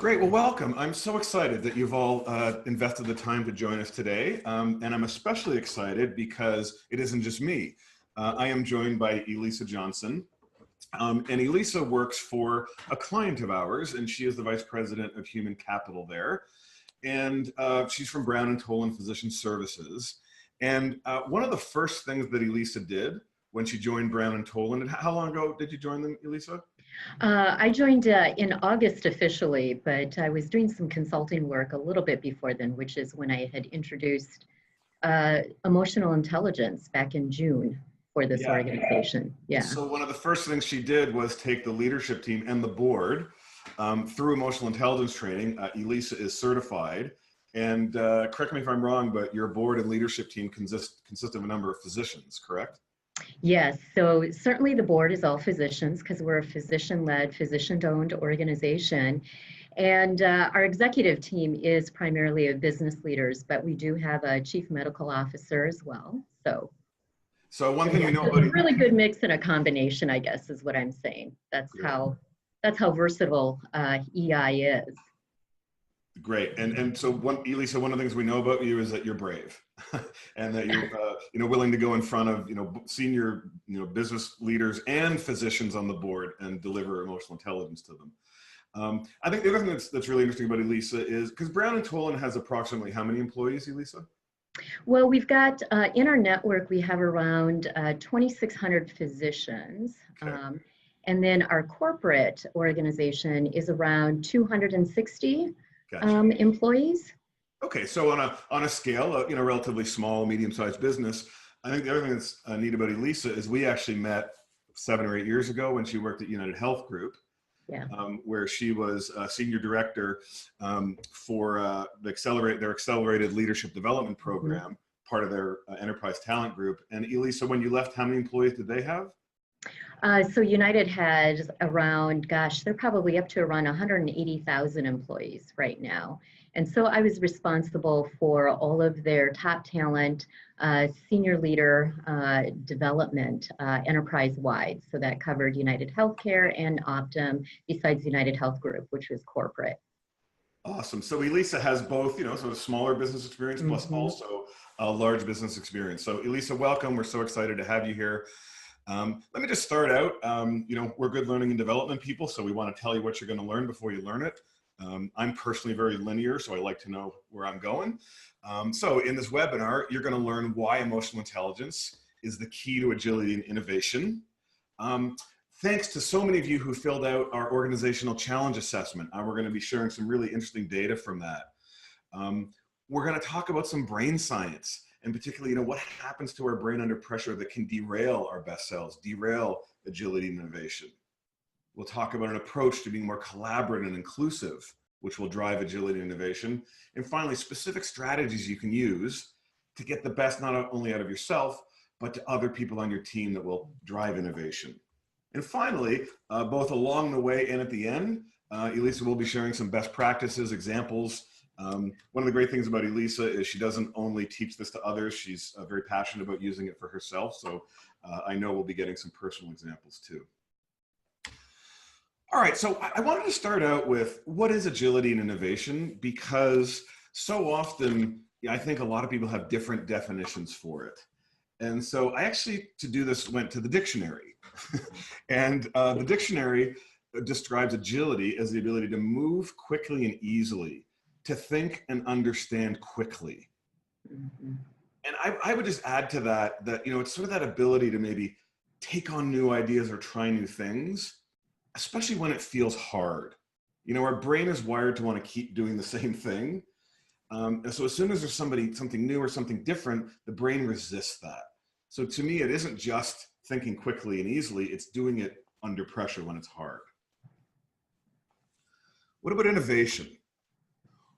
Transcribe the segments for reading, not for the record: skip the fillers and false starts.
Great, well, welcome. I'm so excited that you've all invested the time to join us today. And I'm especially excited because it isn't just me. I am joined by Elisa Johnson. And Elisa works for a client of ours, and she is the Vice President of Human Capital there. And she's from Brown & Tolan Physician Services. And one of the first things that Elisa did when she joined Brown & Tolan, and how long ago did you join them, Elisa? I joined in August officially, but I was doing some consulting work a little bit before then, which is when I had introduced emotional intelligence back in June for this organization. Yeah. So one of the first things she did was take the leadership team and the board through emotional intelligence training. Elisa is certified. And correct me if I'm wrong, but your board and leadership team consist of a number of physicians, correct? Yes, so certainly the board is all physicians because we're a physician-led, physician-owned organization. And our executive team is primarily of business leaders, but we do have a chief medical officer as well. So one thing we know about a really good mix and a combination, I guess, is what I'm saying. That's how versatile EI is. Great, and so Elisa, one of the things we know about you is that you're brave, and that you're willing to go in front of senior business leaders and physicians on the board and deliver emotional intelligence to them. I think the other thing that's really interesting about Elisa is because Brown & Tolan has approximately how many employees, Elisa? Well, we've got in our network we have around 2,600 physicians. Okay. And then our corporate organization is around 260 employees. Okay, so on a scale, relatively small, medium-sized business, I think the other thing that's neat about Elisa is we actually met 7 or 8 years ago when she worked at United Health Group, where she was a senior director for their accelerated leadership development program, part of their enterprise talent group. And Elisa, when you left, how many employees did they have? So United has around, they're probably up to around 180,000 employees right now. And so I was responsible for all of their top talent, senior leader development enterprise-wide. So that covered United Healthcare and Optum, besides United Health Group, which was corporate. Awesome. So Elisa has both, sort of smaller business experience plus also a large business experience. So Elisa, welcome. We're so excited to have you here. Let me just start out. We're good learning and development people, so we want to tell you what you're going to learn before you learn it. I'm personally very linear, so I like to know where I'm going. So in this webinar, you're going to learn why emotional intelligence is the key to agility and innovation. Thanks to so many of you who filled out our organizational challenge assessment. We're going to be sharing some really interesting data from that. We're going to talk about some brain science. And particularly, what happens to our brain under pressure that can derail our best selves, derail agility and innovation. We'll talk about an approach to being more collaborative and inclusive, which will drive agility and innovation. And finally, specific strategies you can use to get the best not only out of yourself, but to other people on your team that will drive innovation. And finally, both along the way and at the end, Elisa will be sharing some best practices, examples. One of the great things about Elisa is she doesn't only teach this to others, she's very passionate about using it for herself. So I know we'll be getting some personal examples too. All right, so I wanted to start out with what is agility and innovation, because so often I think a lot of people have different definitions for it. And so I actually, to do this, went to the dictionary. And the dictionary describes agility as the ability to move quickly and easily, to think and understand quickly. And I would just add to that, it's sort of that ability to maybe take on new ideas or try new things, especially when it feels hard. Our brain is wired to want to keep doing the same thing. And so as soon as there's something new or something different, the brain resists that. So to me, it isn't just thinking quickly and easily, it's doing it under pressure when it's hard. What about innovation?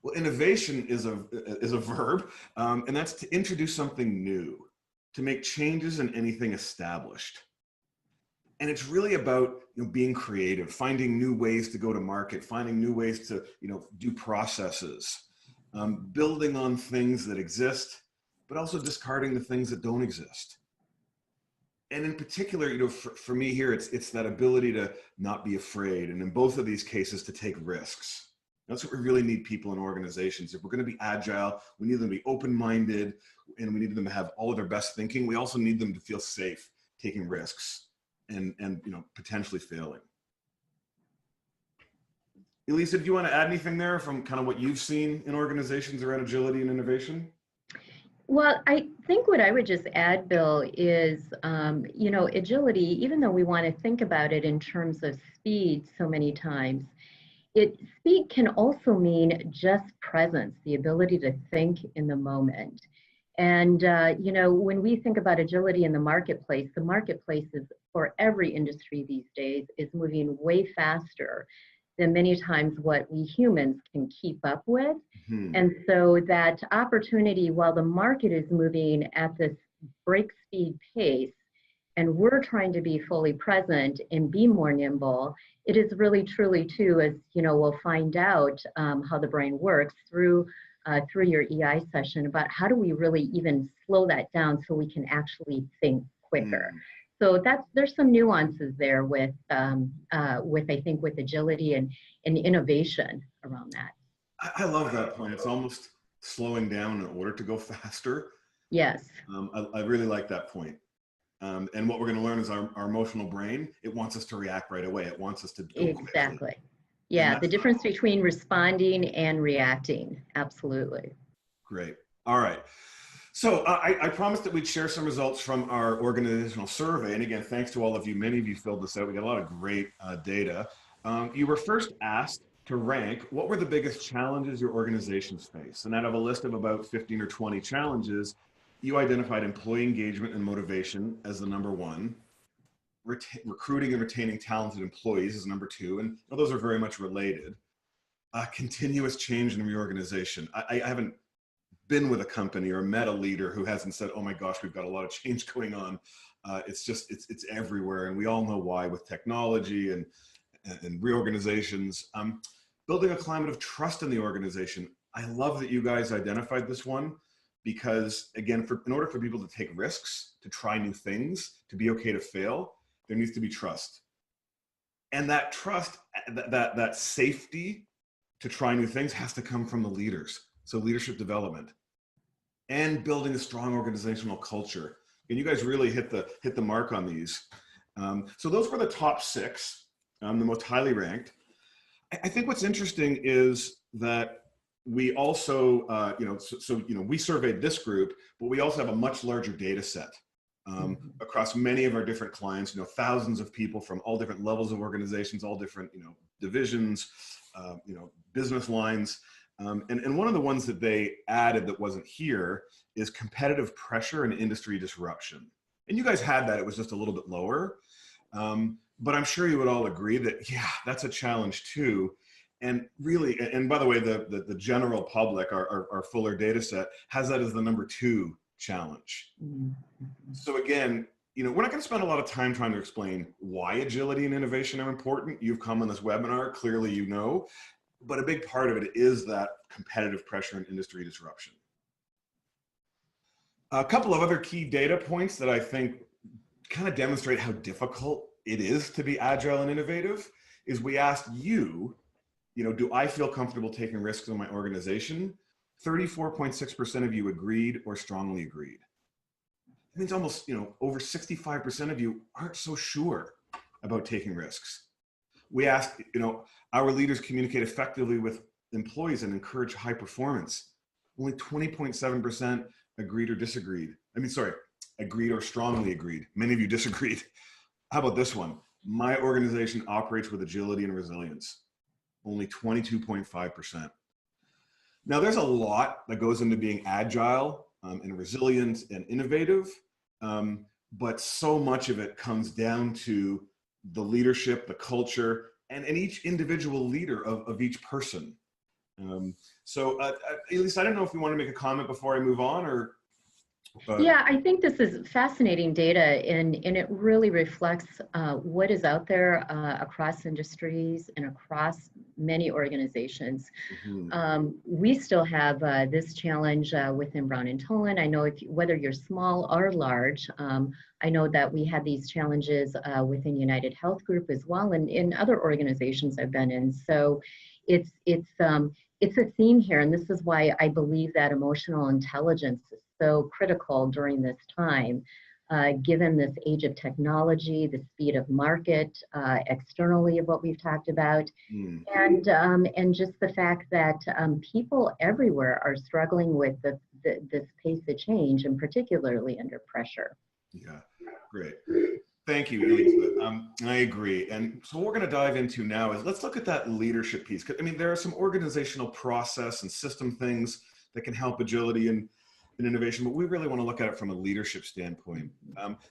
Well, innovation is a verb, and that's to introduce something new, to make changes in anything established. And it's really about being creative, finding new ways to go to market, finding new ways to do processes, building on things that exist, but also discarding the things that don't exist. And in particular, for me here, it's that ability to not be afraid, and in both of these cases, to take risks. That's what we really need people in organizations. If we're going to be agile, we need them to be open-minded, and we need them to have all of their best thinking. We also need them to feel safe taking risks and potentially failing. Elisa, do you want to add anything there from kind of what you've seen in organizations around agility and innovation? Well, I think what I would just add, Bill, is, agility, even though we want to think about it in terms of speed so many times, speed can also mean just presence, the ability to think in the moment. And, when we think about agility in the marketplace is, for every industry these days, is moving way faster than many times what we humans can keep up with. And so that opportunity, while the market is moving at this break speed pace, and we're trying to be fully present and be more nimble, it is really truly too, as we'll find out how the brain works through your EI session, about how do we really even slow that down so we can actually think quicker. So there's some nuances there with agility and innovation around that. I love that point. It's almost slowing down in order to go faster. Yes. I really like that point. And what we're going to learn is our emotional brain, it wants us to react right away. It wants us to go Exactly. quickly. Yeah, the difference between responding and reacting. Absolutely. Great. All right. So I promised that we'd share some results from our organizational survey. And again, thanks to all of you. Many of you filled this out. We got a lot of great data. You were first asked to rank what were the biggest challenges your organizations face. And out of a list of about 15 or 20 challenges, you identified employee engagement and motivation as the number one. Recruiting and retaining talented employees is number two. And those are very much related. Continuous change and reorganization. I haven't been with a company or met a leader who hasn't said, oh my gosh, we've got a lot of change going on. It's everywhere. And we all know why, with technology and reorganizations. Building a climate of trust in the organization. I love that you guys identified this one, because again, in order for people to take risks, to try new things, to be okay to fail, there needs to be trust. And that trust, that safety to try new things has to come from the leaders. So leadership development and building a strong organizational culture. And you guys really hit the mark on these. So those were the top 6, the most highly ranked. I think what's interesting is that we also, we surveyed this group, but we also have a much larger data set across many of our different clients, thousands of people from all different levels of organizations, all different, divisions, business lines. And one of the ones that they added that wasn't here is competitive pressure and industry disruption. And you guys had that, it was just a little bit lower. But I'm sure you would all agree that, yeah, that's a challenge too. And really, and by the way, the general public, our fuller data set, has that as the number 2 challenge. So again, we're not going to spend a lot of time trying to explain why agility and innovation are important. You've come on this webinar, clearly but a big part of it is that competitive pressure and industry disruption. A couple of other key data points that I think kind of demonstrate how difficult it is to be agile and innovative is we asked you, do I feel comfortable taking risks in my organization? 34.6% of you agreed or strongly agreed. It means almost, over 65% of you aren't so sure about taking risks. We asked, our leaders communicate effectively with employees and encourage high performance. Only 20.7% agreed or disagreed. Agreed or strongly agreed. Many of you disagreed. How about this one? My organization operates with agility and resilience. Only 22.5%. Now, there's a lot that goes into being agile and resilient and innovative, but so much of it comes down to the leadership, the culture, and each individual leader of each person. Elise, I don't know if you want to make a comment before I move on, or. Yeah, I think this is fascinating data, and it really reflects what is out there across industries and across many organizations. We still have this challenge within Brown and Tolan. I know whether you're small or large, I know that we had these challenges within United Health Group as well, and in other organizations I've been in. So it's a theme here, and this is why I believe that emotional intelligence is so critical during this time, given this age of technology, the speed of market, externally of what we've talked about, and just the fact that people everywhere are struggling with this pace of change, and particularly under pressure. Yeah, great. Thank you, Elizabeth. I agree. And so what we're going to dive into now is let's look at that leadership piece. I mean, there are some organizational process and system things that can help agility and innovation, but we really want to look at it from a leadership standpoint.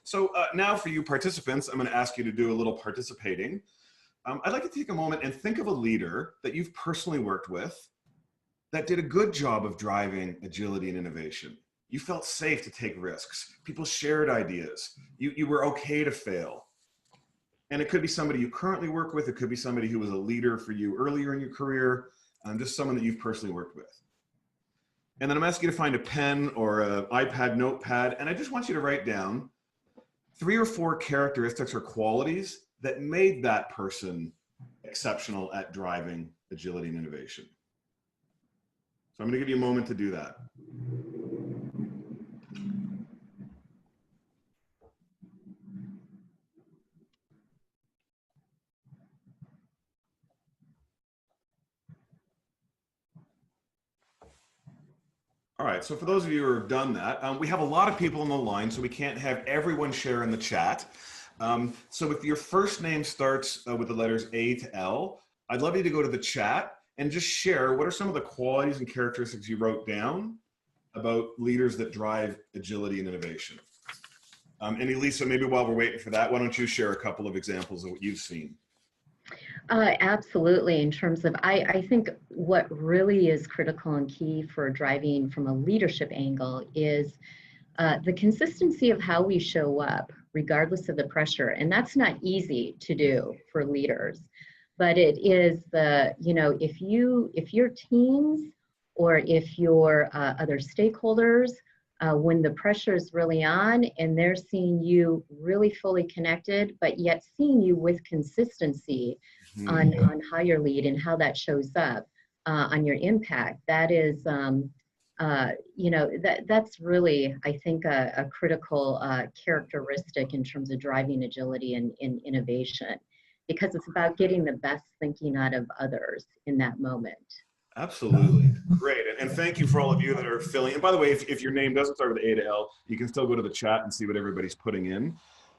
So now for you participants, I'm going to ask you to do a little participating. I'd like you to take a moment and think of a leader that you've personally worked with that did a good job of driving agility and innovation. You felt safe to take risks. People shared ideas. You were okay to fail. And it could be somebody you currently work with. It could be somebody who was a leader for you earlier in your career, just someone that you've personally worked with. And then I'm asking you to find a pen or an iPad notepad, and I just want you to write down 3 or 4 characteristics or qualities that made that person exceptional at driving agility and innovation. So I'm going to give you a moment to do that. All right, so for those of you who have done that, we have a lot of people on the line, so we can't have everyone share in the chat. So if your first name starts with the letters A to L, I'd love you to go to the chat and just share what are some of the qualities and characteristics you wrote down about leaders that drive agility and innovation. And Elisa, maybe while we're waiting for that, why don't you share a couple of examples of what you've seen? Absolutely. In terms of, I think what really is critical and key for driving from a leadership angle is the consistency of how we show up, regardless of the pressure. And that's not easy to do for leaders, but it is if your teams or if your other stakeholders, when the pressure is really on and they're seeing you really fully connected, but yet seeing you with consistency on how you lead and how that shows up on your impact, that is, that's really, I think, a critical characteristic in terms of driving agility and innovation, because it's about getting the best thinking out of others in that moment. Absolutely. Great. And thank you for all of you that are filling. And by the way, if your name doesn't start with A to L, you can still go to the chat and see what everybody's putting in.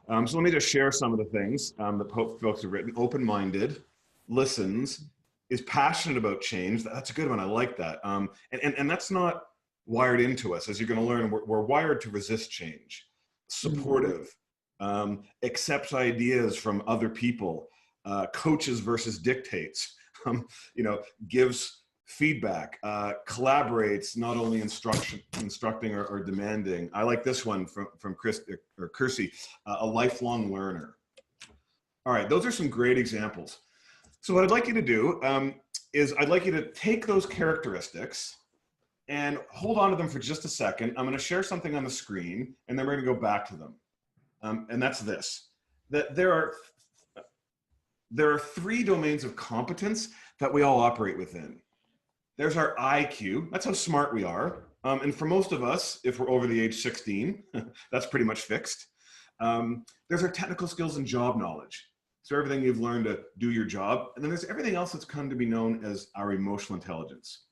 So let me just share some of the things that folks have written. Open-minded, listens, is passionate about change. That's a good one. I like that. And that's not wired into us. As you're going to learn, we're wired to resist change. Supportive, accepts ideas from other people, coaches versus dictates, gives feedback, collaborates, not only instructing or demanding. I like this one from Kirsty, a lifelong learner. All right, those are some great examples. So what I'd like you to do is I'd like you to take those characteristics and hold on to them for just a second. I'm going to share something on the screen, and then we're going to go back to them. And that's this, that there are 3 domains of competence that we all operate within. There's our IQ, that's how smart we are. And for most of us, if we're over the age 16, that's pretty much fixed. There's our technical skills and job knowledge. So everything you've learned to do your job. And then there's everything else that's come to be known as our emotional intelligence.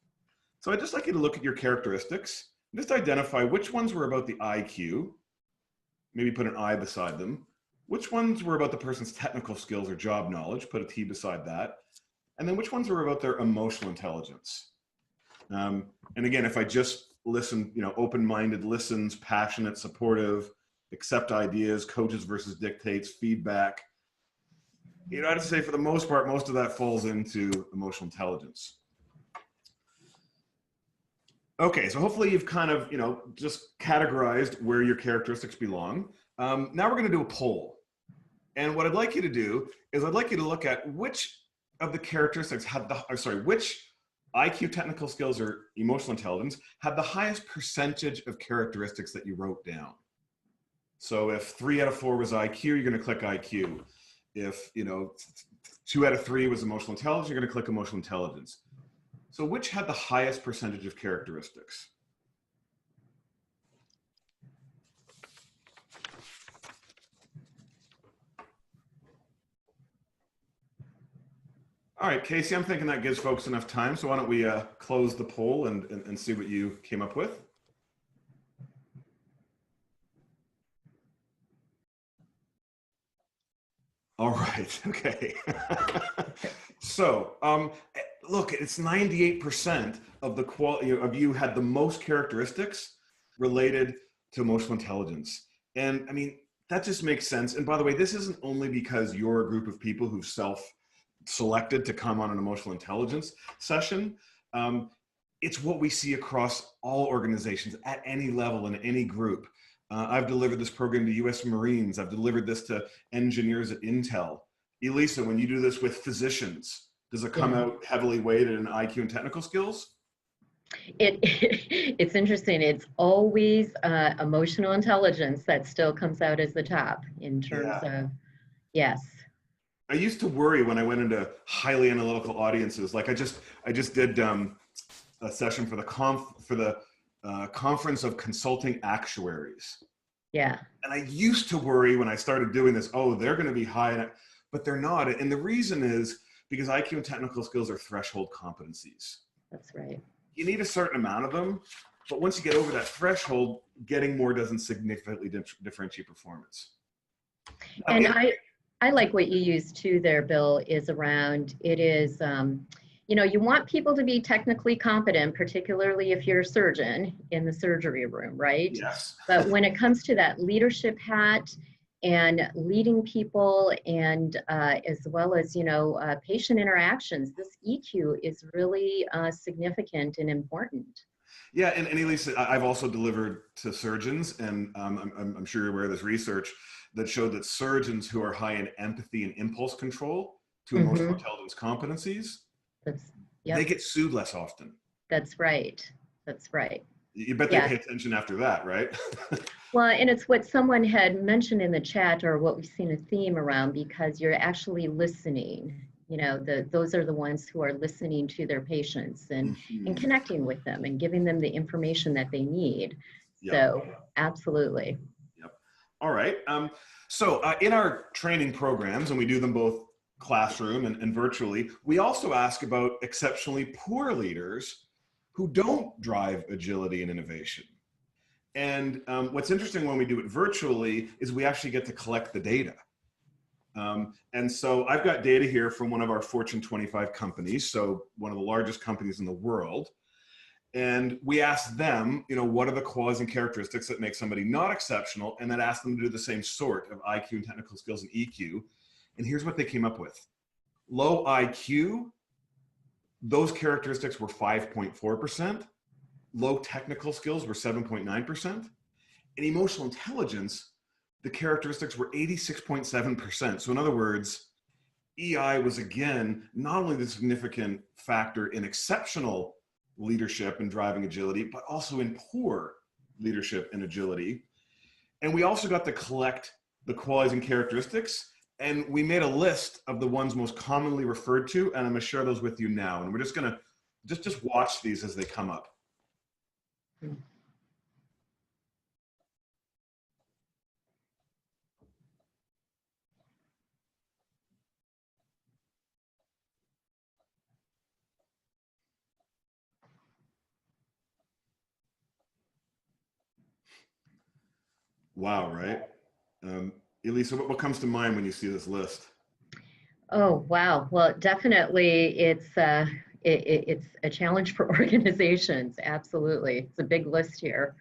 So I'd just like you to look at your characteristics, and just identify which ones were about the IQ, maybe put an I beside them. Which ones were about the person's technical skills or job knowledge, put a T beside that. And then which ones were about their emotional intelligence. And again, if I just listen, open-minded, listens, passionate, supportive, accept ideas, coaches versus dictates, feedback, I'd say for the most part, most of that falls into emotional intelligence. Okay, so hopefully you've kind of, just categorized where your characteristics belong. Now we're going to do a poll. And what I'd like you to do is I'd like you to look at which of the characteristics which IQ, technical skills, or emotional intelligence had the highest percentage of characteristics that you wrote down. So if 3 out of 4 was IQ, you're going to click IQ. If 2 out of 3 was emotional intelligence. You're going to click emotional intelligence. So which had the highest percentage of characteristics? All right, Casey, I'm thinking that gives folks enough time. So why don't we close the poll and see what you came up with? All right, okay. So look, it's 98% of the quality of you had the most characteristics related to emotional intelligence. And I mean, that just makes sense. And by the way, this isn't only because you're a group of people who've self-selected to come on an emotional intelligence session. It's what we see across all organizations at any level in any group. I've delivered this program to US Marines. I've delivered this to engineers at Intel. Elisa, when you do this with physicians, does it come out heavily weighted in IQ and technical skills? It's interesting. It's always emotional intelligence that still comes out as the top in terms of, yes. I used to worry when I went into highly analytical audiences. Like I just did a session for the Conference of Consulting Actuaries. Yeah. And I used to worry when I started doing this, oh, they're going to be high, but they're not. And the reason is because IQ and technical skills are threshold competencies. That's right. You need a certain amount of them, but once you get over that threshold, getting more doesn't significantly differentiate performance. And I like what you used too there, Bill, is around, it is, you know, you want people to be technically competent, particularly if you're a surgeon in the surgery room, right? Yes. But when it comes to that leadership hat and leading people and as well as, you know, patient interactions, this EQ is really significant and important. Yeah, and Elisa, I've also delivered to surgeons, and I'm sure you're aware of this research that showed that surgeons who are high in empathy and impulse control to emotional intelligence competencies, they get sued less often. That's right. That's right. You bet they pay attention after that, right? Well, and it's what someone had mentioned in the chat, or what we've seen a theme around, because you're actually listening. You know, those are the ones who are listening to their patients and connecting with them and giving them the information that they need. So absolutely. Yep. All right. So in our training programs, and we do them both classroom and virtually, we also ask about exceptionally poor leaders who don't drive agility and innovation. And what's interesting when we do it virtually is we actually get to collect the data. And so I've got data here from one of our Fortune 25 companies, so one of the largest companies in the world. And we asked them, you know, what are the qualities and characteristics that make somebody not exceptional, and then asked them to do the same sort of IQ and technical skills and EQ. And here's what they came up with. Low IQ, those characteristics were 5.4%. Low technical skills were 7.9%. And emotional intelligence, the characteristics were 86.7%. So in other words, EI was again, not only the significant factor in exceptional leadership and driving agility, but also in poor leadership and agility. And we also got to collect the qualities and characteristics, and we made a list of the ones most commonly referred to, and I'm gonna share those with you now. And we're just gonna just watch these as they come up. Wow, right? Elisa, what comes to mind when you see this list? Oh, wow. Well, definitely it's a challenge for organizations. Absolutely. It's a big list here.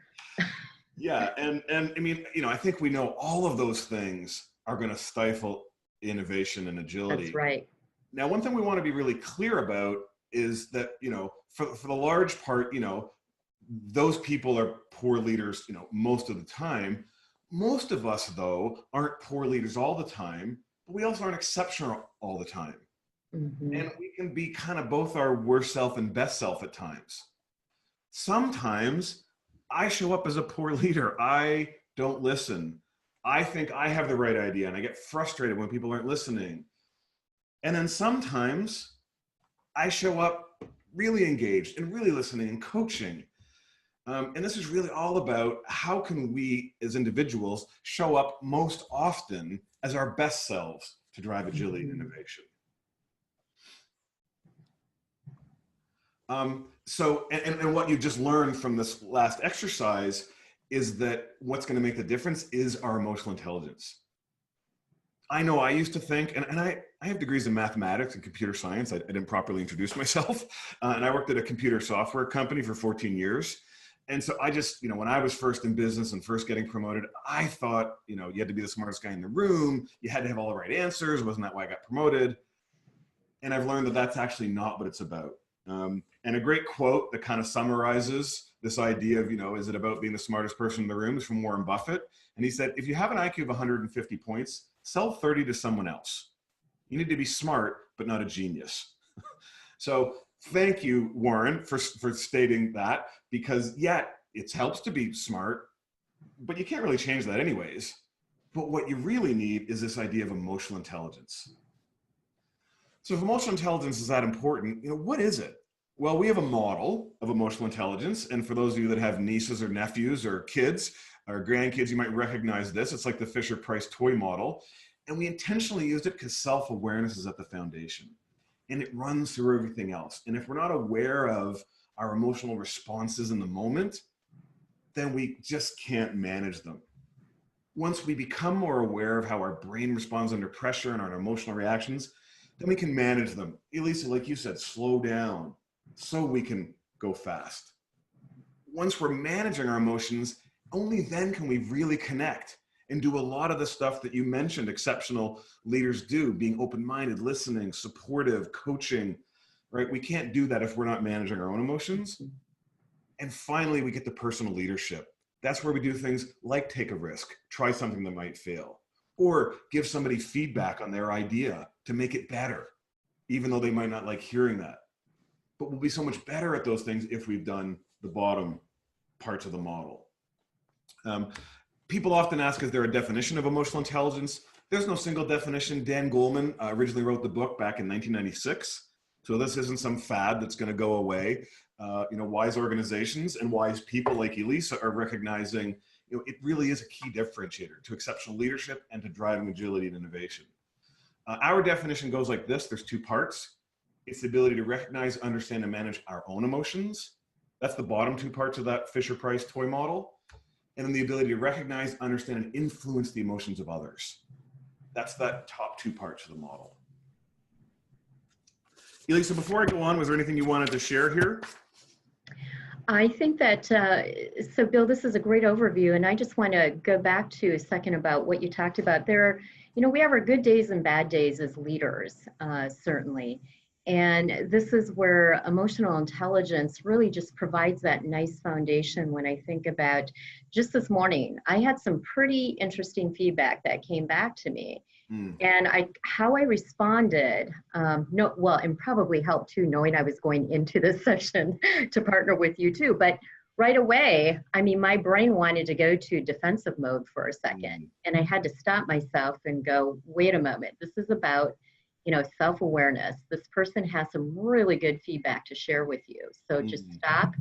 Yeah, and I mean, you know, I think we know all of those things are going to stifle innovation and agility. That's right. Now, one thing we want to be really clear about is that, you know, for the large part, you know, those people are poor leaders, you know, most of the time. Most of us, though, aren't poor leaders all the time, but we also aren't exceptional all the time. And we can be kind of both our worst self and best self at times. Sometimes I show up as a poor leader. I don't listen. I think I have the right idea, and I get frustrated when people aren't listening. And then sometimes I show up really engaged and really listening and coaching. And this is really all about how can we as individuals show up most often as our best selves to drive agility and innovation. And what you just learned from this last exercise is that what's going to make the difference is our emotional intelligence. I know I used to think, and I have degrees in mathematics and computer science. I didn't properly introduce myself. And I worked at a computer software company for 14 years. And so I just, when I was first in business and first getting promoted, I thought, you had to be the smartest guy in the room. You had to have all the right answers. Wasn't that why I got promoted? And I've learned that that's actually not what it's about. And a great quote that kind of summarizes this idea of, is it about being the smartest person in the room, is from Warren Buffett. And he said, if you have an IQ of 150 points, sell 30 to someone else. You need to be smart, but not a genius. So thank you, Warren, for stating that, because it helps to be smart, but you can't really change that anyways. But what you really need is this idea of emotional intelligence. So if emotional intelligence is that important, what is it? Well, we have a model of emotional intelligence. And for those of you that have nieces or nephews or kids or grandkids, you might recognize this. It's like the Fisher-Price toy model. And we intentionally used it because self-awareness is at the foundation. And it runs through everything else. And if we're not aware of our emotional responses in the moment, then we just can't manage them. Once we become more aware of how our brain responds under pressure and our emotional reactions, then we can manage them. Elisa, like you said, slow down so we can go fast. Once we're managing our emotions, only then can we really connect and do a lot of the stuff that you mentioned exceptional leaders do, being open-minded, listening, supportive, coaching, right? We can't do that if we're not managing our own emotions. And finally, we get to personal leadership. That's where we do things like take a risk, try something that might fail, or give somebody feedback on their idea to make it better, even though they might not like hearing that. But we'll be so much better at those things if we've done the bottom parts of the model. People often ask, is there a definition of emotional intelligence? There's no single definition. Dan Goleman originally wrote the book back in 1996. So this isn't some fad that's going to go away. Wise organizations and wise people like Elisa are recognizing, it really is a key differentiator to exceptional leadership and to driving agility and innovation. Our definition goes like this. There's two parts. It's the ability to recognize, understand, and manage our own emotions. That's the bottom two parts of that Fisher-Price toy model. And then the ability to recognize, understand, and influence the emotions of others. That's that top two parts of the model. Elisa, before I go on, was there anything you wanted to share here? I think that, so Bill, this is a great overview, and I just want to go back to a second about what you talked about. We have our good days and bad days as leaders, certainly. And this is where emotional intelligence really just provides that nice foundation. When I think about just this morning, I had some pretty interesting feedback that came back to me. And how I responded, and probably helped too, knowing I was going into this session to partner with you too. But right away, my brain wanted to go to defensive mode for a second. And I had to stop myself and go, wait a moment, this is about self-awareness. This person has some really good feedback to share with you. So just stop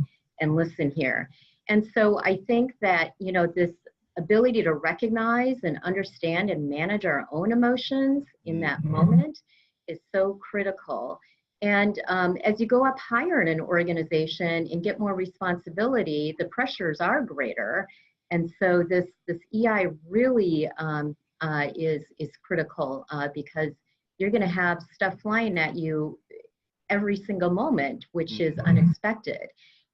and listen here. And so I think that, this ability to recognize and understand and manage our own emotions in that moment is so critical. And as you go up higher in an organization and get more responsibility, the pressures are greater. And so this EI really is critical because you're going to have stuff flying at you every single moment, which is unexpected.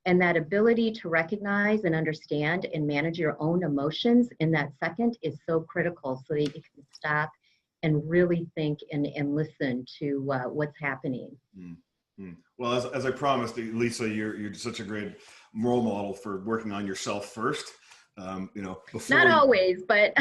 And that ability to recognize and understand and manage your own emotions in that second is so critical, so that you can stop and really think and listen to what's happening. Well, as I promised, Lisa, you're such a great role model for working on yourself first. Not always, but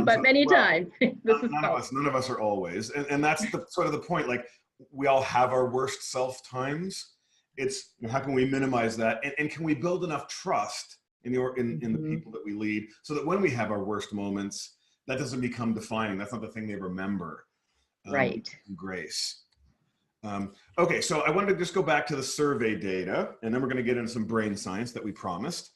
but many times. None of us are always, and that's the sort of the point. Like, we all have our worst self times. It's how can we minimize that, and can we build enough trust in the people that we lead, so that when we have our worst moments, that doesn't become defining. That's not the thing they remember. Right. Grace. Okay, so I wanted to just go back to the survey data, and then we're going to get into some brain science that we promised.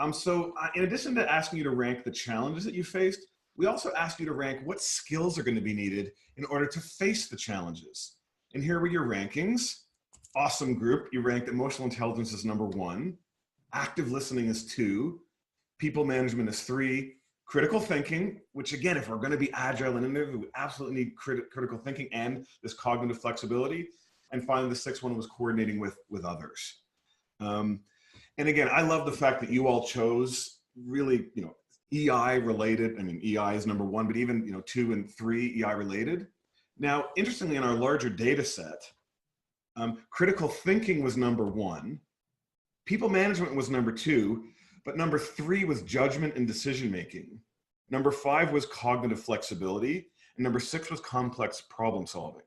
In addition to asking you to rank the challenges that you faced, we also asked you to rank what skills are going to be needed in order to face the challenges. And here were your rankings. Awesome group. You ranked emotional intelligence as number 1, active listening as 2, people management as 3, critical thinking, which again, if we're going to be agile and innovative, we absolutely need critical thinking and this cognitive flexibility. And finally, the 6th one was coordinating with others. And again, I love the fact that you all chose really, EI related. I mean, EI is number 1, but even, 2 and 3 EI related. Now, interestingly, in our larger data set, critical thinking was number 1, people management was number 2, but number 3 was judgment and decision making. Number 5 was cognitive flexibility, and number 6 was complex problem solving.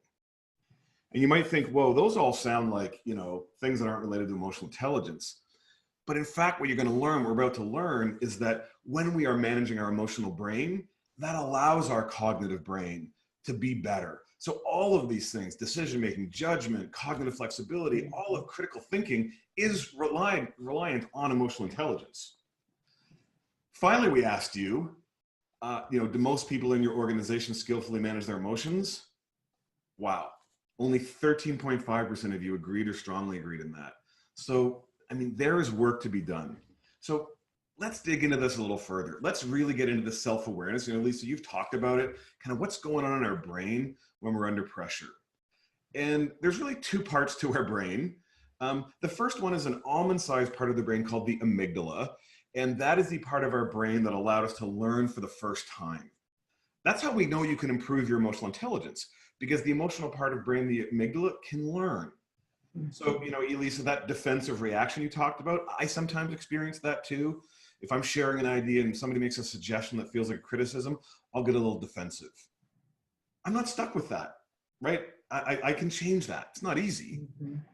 And you might think, whoa, those all sound like, things that aren't related to emotional intelligence. But in fact, what you're going to learn, we're about to learn, is that when we are managing our emotional brain, that allows our cognitive brain to be better. So all of these things, decision making, judgment, cognitive flexibility, all of critical thinking is reliant on emotional intelligence. Finally, we asked you, do most people in your organization skillfully manage their emotions? Wow, only 13.5% of you agreed or strongly agreed in that. So, there is work to be done. So let's dig into this a little further. Let's really get into the self-awareness. Lisa, you've talked about it, kind of what's going on in our brain when we're under pressure. And there's really 2 parts to our brain. The first one is an almond-sized part of the brain called the amygdala. And that is the part of our brain that allowed us to learn for the first time. That's how we know you can improve your emotional intelligence, because the emotional part of brain, the amygdala, can learn. So, Elisa, that defensive reaction you talked about, I sometimes experience that too. If I'm sharing an idea and somebody makes a suggestion that feels like a criticism, I'll get a little defensive. I'm not stuck with that, right? I can change that. It's not easy,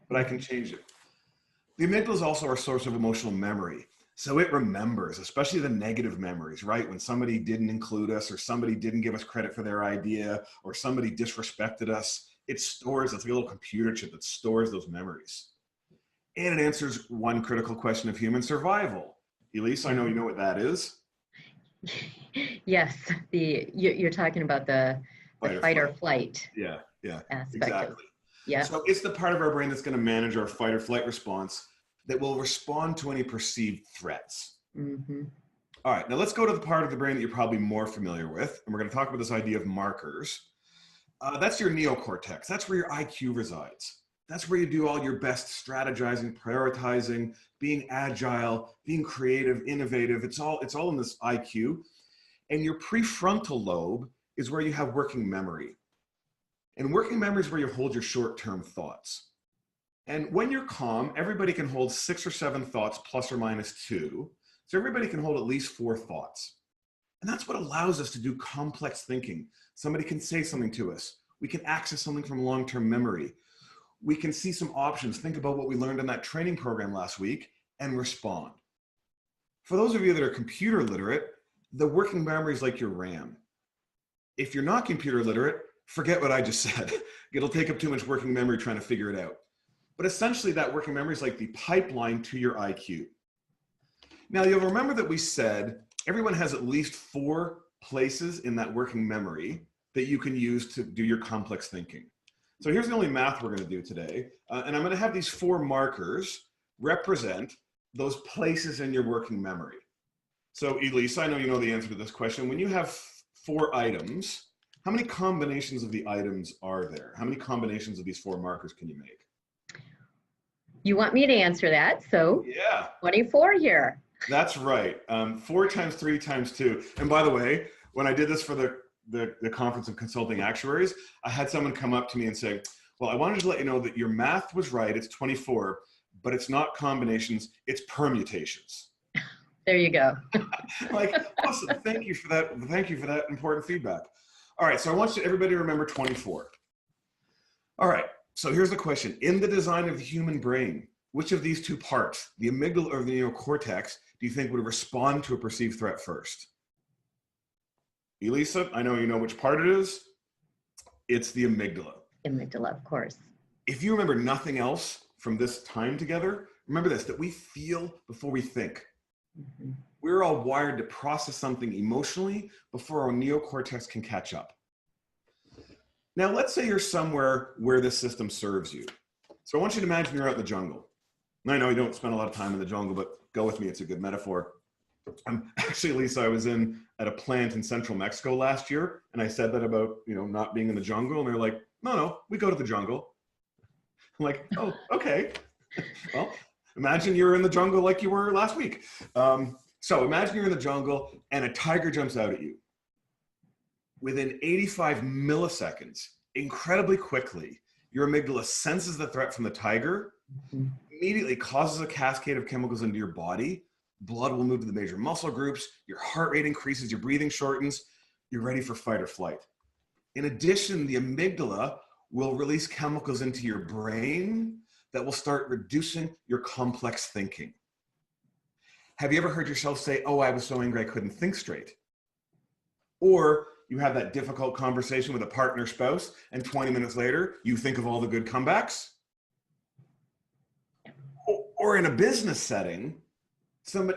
but I can change it. The amygdala is also our source of emotional memory. So it remembers, especially the negative memories, right? When somebody didn't include us, or somebody didn't give us credit for their idea, or somebody disrespected us, it stores, it's like a little computer chip that stores those memories. And it answers one critical question of human survival. Elise, I know you know what that is. Yes, you're talking about the fight or flight. Yeah, aspect exactly. Yeah. So it's the part of our brain that's going to manage our fight or flight response that will respond to any perceived threats. All right, now let's go to the part of the brain that you're probably more familiar with, and we're going to talk about this idea of markers. That's your neocortex. That's where your IQ resides. That's where you do all your best strategizing, prioritizing, being agile, being creative, innovative. It's all in this IQ. And your prefrontal lobe is where you have working memory. And working memory is where you hold your short-term thoughts. And when you're calm, everybody can hold 6 or 7 thoughts plus or minus 2. So everybody can hold at least 4 thoughts. And that's what allows us to do complex thinking. Somebody can say something to us. We can access something from long-term memory. We can see some options, think about what we learned in that training program last week, and respond. For those of you that are computer literate, the working memory is like your RAM. If you're not computer literate, forget what I just said. It'll take up too much working memory trying to figure it out. But essentially, that working memory is like the pipeline to your IQ. Now, you'll remember that we said everyone has at least 4 places in that working memory that you can use to do your complex thinking. So here's the only math we're going to do today. And I'm going to have these 4 markers represent those places in your working memory. So Elise, I know you know the answer to this question. When you have 4 items, how many combinations of the items are there? How many combinations of these 4 markers can you make? You want me to answer that, so yeah, 24 here. That's right. 4 times 3 times 2. And by the way, when I did this for the Conference of Consulting Actuaries, I had someone come up to me and say, well, I wanted to let you know that your math was right. It's 24, but it's not combinations, it's permutations. There you go. Like, awesome. Thank you for that. Thank you for that important feedback. All right. So I want everybody to remember 24. All right. So here's the question. In the design of the human brain, which of these 2 parts, the amygdala or the neocortex, do you think would respond to a perceived threat first? Elisa, I know you know which part it is. It's the amygdala. Amygdala, of course. If you remember nothing else from this time together, remember this, that we feel before we think. Mm-hmm. We're all wired to process something emotionally before our neocortex can catch up. Now, let's say you're somewhere where this system serves you. So I want you to imagine you're out in the jungle. And I know you don't spend a lot of time in the jungle, but go with me, it's a good metaphor. Actually, Lisa, I was at a plant in central Mexico last year, and I said that about, not being in the jungle, and they're like, no, we go to the jungle. I'm like, oh, okay. Well, imagine you're in the jungle like you were last week. So imagine you're in the jungle and a tiger jumps out at you. Within 85 milliseconds, incredibly quickly, your amygdala senses the threat from the tiger, immediately causes a cascade of chemicals into your body. Blood will move to the major muscle groups, your heart rate increases, your breathing shortens, you're ready for fight or flight. In addition, the amygdala will release chemicals into your brain that will start reducing your complex thinking. Have you ever heard yourself say, oh, I was so angry I couldn't think straight? Or you have that difficult conversation with a partner, spouse, and 20 minutes later, you think of all the good comebacks? Or in a business setting,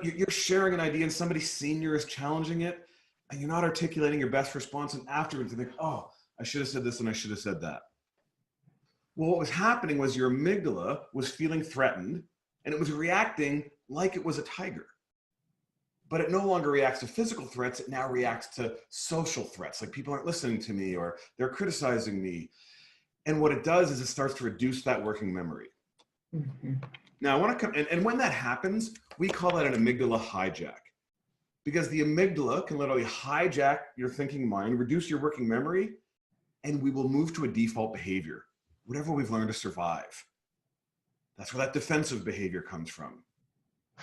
you're sharing an idea and somebody senior is challenging it, and you're not articulating your best response, and afterwards you think, oh, I should have said this and I should have said that. Well, what was happening was your amygdala was feeling threatened, and it was reacting like it was a tiger. But it no longer reacts to physical threats, it now reacts to social threats, like people aren't listening to me or they're criticizing me. And what it does is it starts to reduce that working memory. Mm-hmm. Now, I want to come, and when that happens, we call that an amygdala hijack. Because the amygdala can literally hijack your thinking mind, reduce your working memory, and we will move to a default behavior, whatever we've learned to survive. That's where that defensive behavior comes from.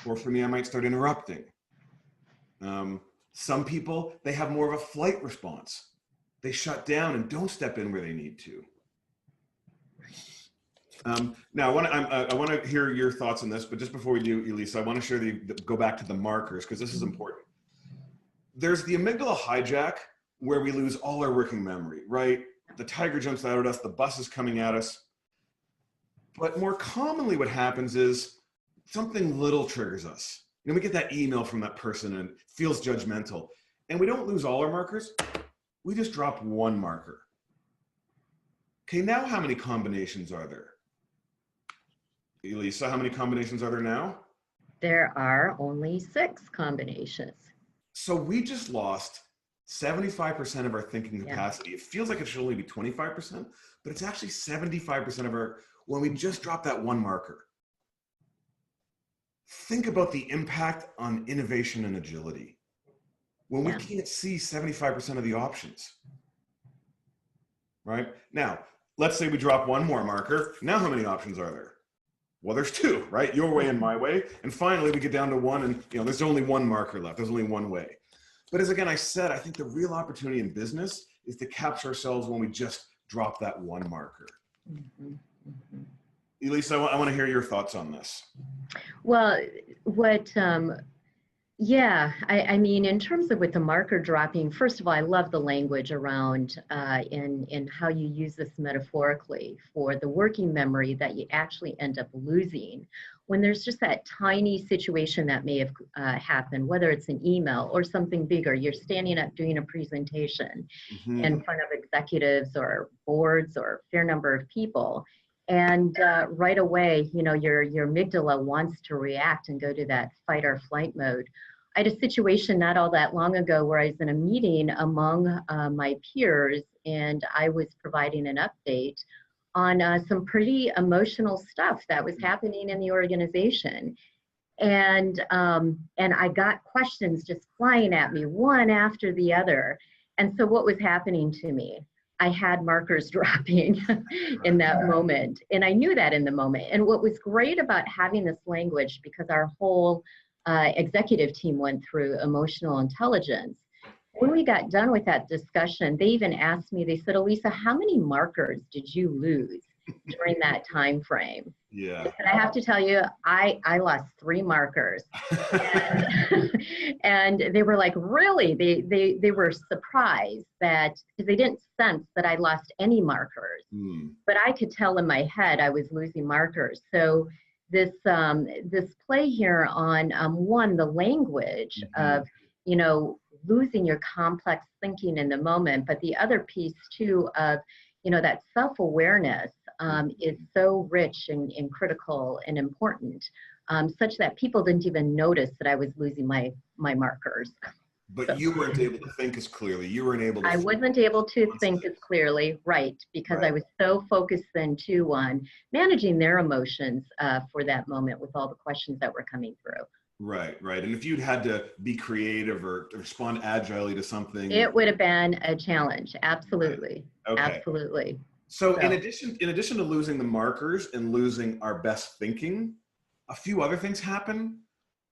Or for me, I might start interrupting. Some people, they have more of a flight response. They shut down and don't step in where they need to. Now, I want to hear your thoughts on this, but just before we do, Elisa, I want to share go back to the markers, because this is important. There's the amygdala hijack, where we lose all our working memory, right? The tiger jumps out at us, the bus is coming at us. But more commonly what happens is something little triggers us. We get that email from that person and it feels judgmental. And we don't lose all our markers, we just drop one marker. Okay, now how many combinations are there? Elisa, how many combinations are there now? There are only 6 combinations. So we just lost 75% of our thinking capacity. Yeah. It feels like it should only be 25%, but it's actually 75% of our, when we just drop that one marker. Think about the impact on innovation and agility when we can't see 75% of the options, right? Now, let's say we drop one more marker. Now how many options are there? Well, there's 2, right? Your way and my way. And finally, we get down to 1 and there's only one marker left. There's only one way. But as again, I said, I think the real opportunity in business is to capture ourselves when we just drop that one marker. Mm-hmm. Mm-hmm. Elisa, I want to hear your thoughts on this. Well, I mean, in terms of with the marker dropping, first of all, I love the language around in how you use this metaphorically for the working memory that you actually end up losing when there's just that tiny situation that may have happened, whether it's an email or something bigger. You're standing up doing a presentation in front of executives or boards or a fair number of people. And right away, your amygdala wants to react and go to that fight or flight mode. I had a situation not all that long ago where I was in a meeting among my peers, and I was providing an update on some pretty emotional stuff that was happening in the organization. And I got questions just flying at me, one after the other. And so what was happening to me? I had markers dropping in that moment. And I knew that in the moment. And what was great about having this language, because our whole executive team went through emotional intelligence, when we got done with that discussion, they even asked me, they said, Elisa, how many markers did you lose during that time frame? Yeah. And I have to tell you, I lost 3 markers. And, and they were like, really? They were surprised that, because they didn't sense that I lost any markers. But I could tell in my head I was losing markers. So this this play here on one, the language of, you know, losing your complex thinking in the moment, but the other piece too of, you know, that self-awareness is so rich and critical and important, such that people didn't even notice that I was losing my markers. But So, you weren't able to think as clearly. You weren't able to. I wasn't able to think as clearly, right, because I was so focused then too on managing their emotions for that moment with all the questions that were coming through. Right, right. And if you'd had to be creative or respond agilely to something, it would have been a challenge. Absolutely. Right. Okay. Absolutely. So in addition to losing the markers and losing our best thinking, a few other things happen.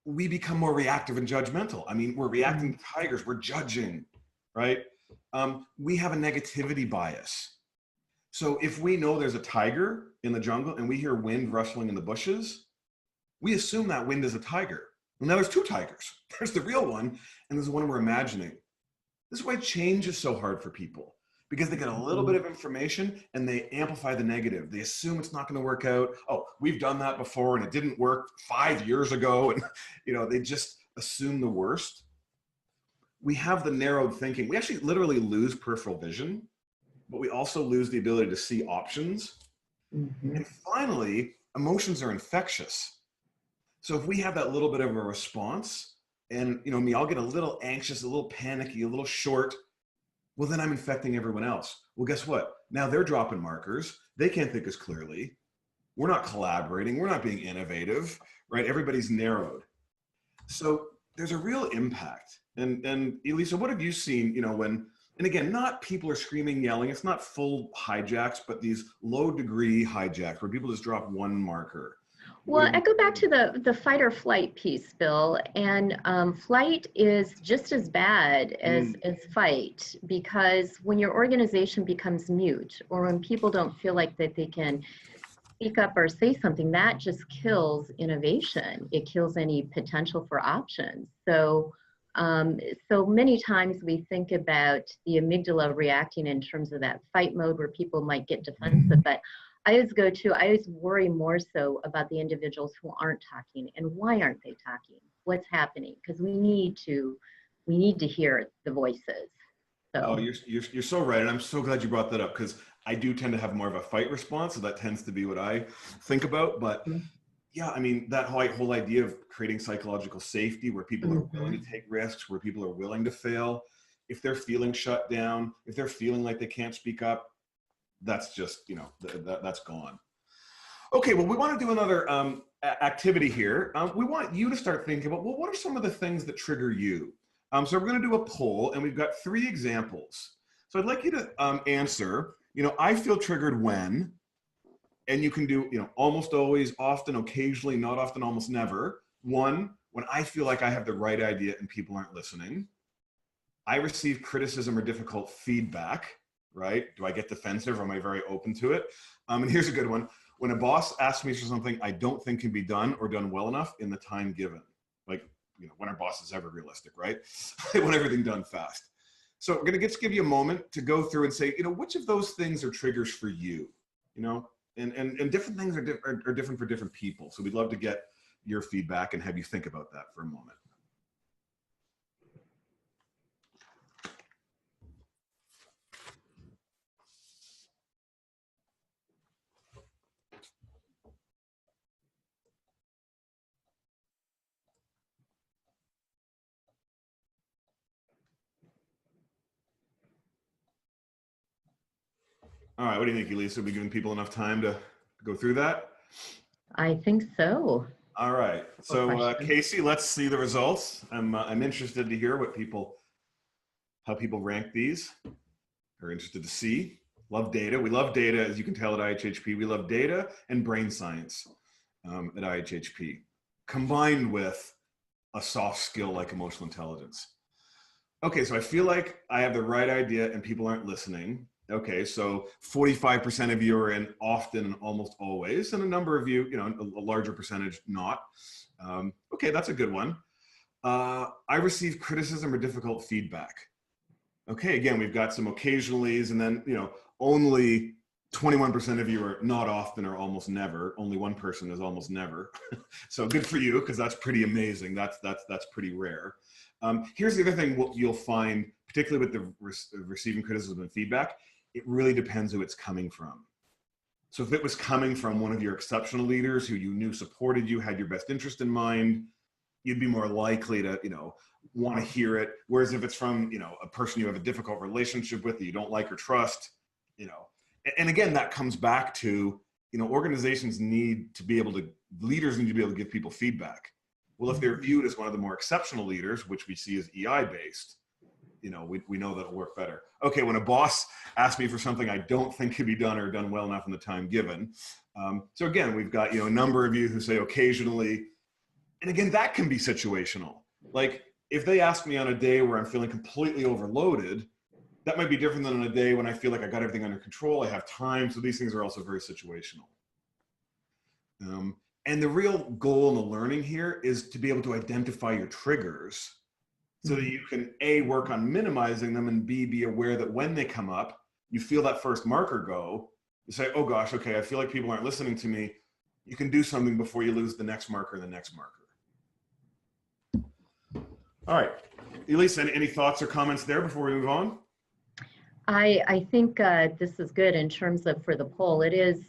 We become more reactive and judgmental. I mean, we're reacting to tigers, we're judging, right? We have a negativity bias. So if we know there's a tiger in the jungle and we hear wind rustling in the bushes, we assume that wind is a tiger. Well, now there's 2 tigers. There's the real one, and there's the one we're imagining. This is why change is so hard for people, because they get a little bit of information and they amplify the negative. They assume it's not going to work out. Oh, we've done that before and it didn't work 5 years ago. And, you know, they just assume the worst. We have the narrowed thinking. We actually literally lose peripheral vision, but we also lose the ability to see options. And finally, emotions are infectious. So if we have that little bit of a response, and, you know, me, I'll get a little anxious, a little panicky, a little short, well, then I'm infecting everyone else. Well, guess what? Now they're dropping markers. They can't think as clearly. We're not collaborating. We're not being innovative, right? Everybody's narrowed. So there's a real impact. And Elisa, what have you seen, you know, when, and again, not people are screaming, yelling. It's not full hijacks, but these low degree hijacks where people just drop one marker. Well, I go back to the fight or flight piece, Bill, and flight is just as bad as fight, because when your organization becomes mute, or when people don't feel like that they can speak up or say something, that just kills innovation. It kills any potential for options. So, so many times we think about the amygdala reacting in terms of that fight mode where people might get defensive, but I always worry more so about the individuals who aren't talking, and why aren't they talking? What's happening? Because we need to hear the voices. So. Oh, you're so right, and I'm so glad you brought that up, because I do tend to have more of a fight response, so that tends to be what I think about. But yeah, I mean, that whole idea of creating psychological safety, where people are willing to take risks, where people are willing to fail. If they're feeling shut down, if they're feeling like they can't speak up, that's just, you know, that's gone. Okay, well, we want to do another activity here. We want you to start thinking about, well, what are some of the things that trigger you? So we're going to do a poll, and we've got 3 examples. So I'd like you to answer, you know, I feel triggered when, and you can do, you know, almost always, often, occasionally, not often, almost never. 1, when I feel like I have the right idea and people aren't listening. I receive criticism or difficult feedback. Right? Do I get defensive, or am I very open to it? And here's a good one. When a boss asks me for something I don't think can be done or done well enough in the time given. Like, you know, when our boss is ever realistic, right? They want everything done fast. So we're gonna give you a moment to go through and say, you know, which of those things are triggers for you? You know, and different things are different for different people. So we'd love to get your feedback and have you think about that for a moment. All right, what do you think, Elisa? Are we giving people enough time to go through that? I think so. All right, so Casey, let's see the results. I'm interested to hear how people rank these. We're interested to see. Love data. We love data, as you can tell at IHHP. We love data and brain science at IHHP, combined with a soft skill like emotional intelligence. Okay, so I feel like I have the right idea and people aren't listening. Okay, so 45% of you are in often and almost always, and a number of you, a larger percentage not. Okay, that's a good one. I receive criticism or difficult feedback. Okay, again, we've got some occasionallys, and then, only 21% of you are not often or almost never. Only one person is almost never. So good for you, because that's pretty amazing. That's pretty rare. Here's the other thing you'll find, particularly with the receiving criticism and feedback, it really depends who it's coming from. So if it was coming from one of your exceptional leaders who you knew supported you, had your best interest in mind, you'd be more likely to, want to hear it. Whereas if it's from, a person you have a difficult relationship with that you don't like or trust, and again, that comes back to, organizations need to be able to, leaders need to be able to give people feedback. Well, if they're viewed as one of the more exceptional leaders, which we see as EI based, we know that'll work better. Okay, when a boss asks me for something I don't think could be done or done well enough in the time given. So again, we've got, a number of you who say occasionally, and again, that can be situational. Like if they ask me on a day where I'm feeling completely overloaded, that might be different than on a day when I feel like I got everything under control, I have time. So these things are also very situational. And the real goal in the learning here is to be able to identify your triggers so that you can A, work on minimizing them, and B, be aware that when they come up, you feel that first marker go, you say, oh gosh, okay, I feel like people aren't listening to me. You can do something before you lose the next marker and the next marker. All right, Elise, any thoughts or comments there before we move on? I think this is good in terms of for the poll. It is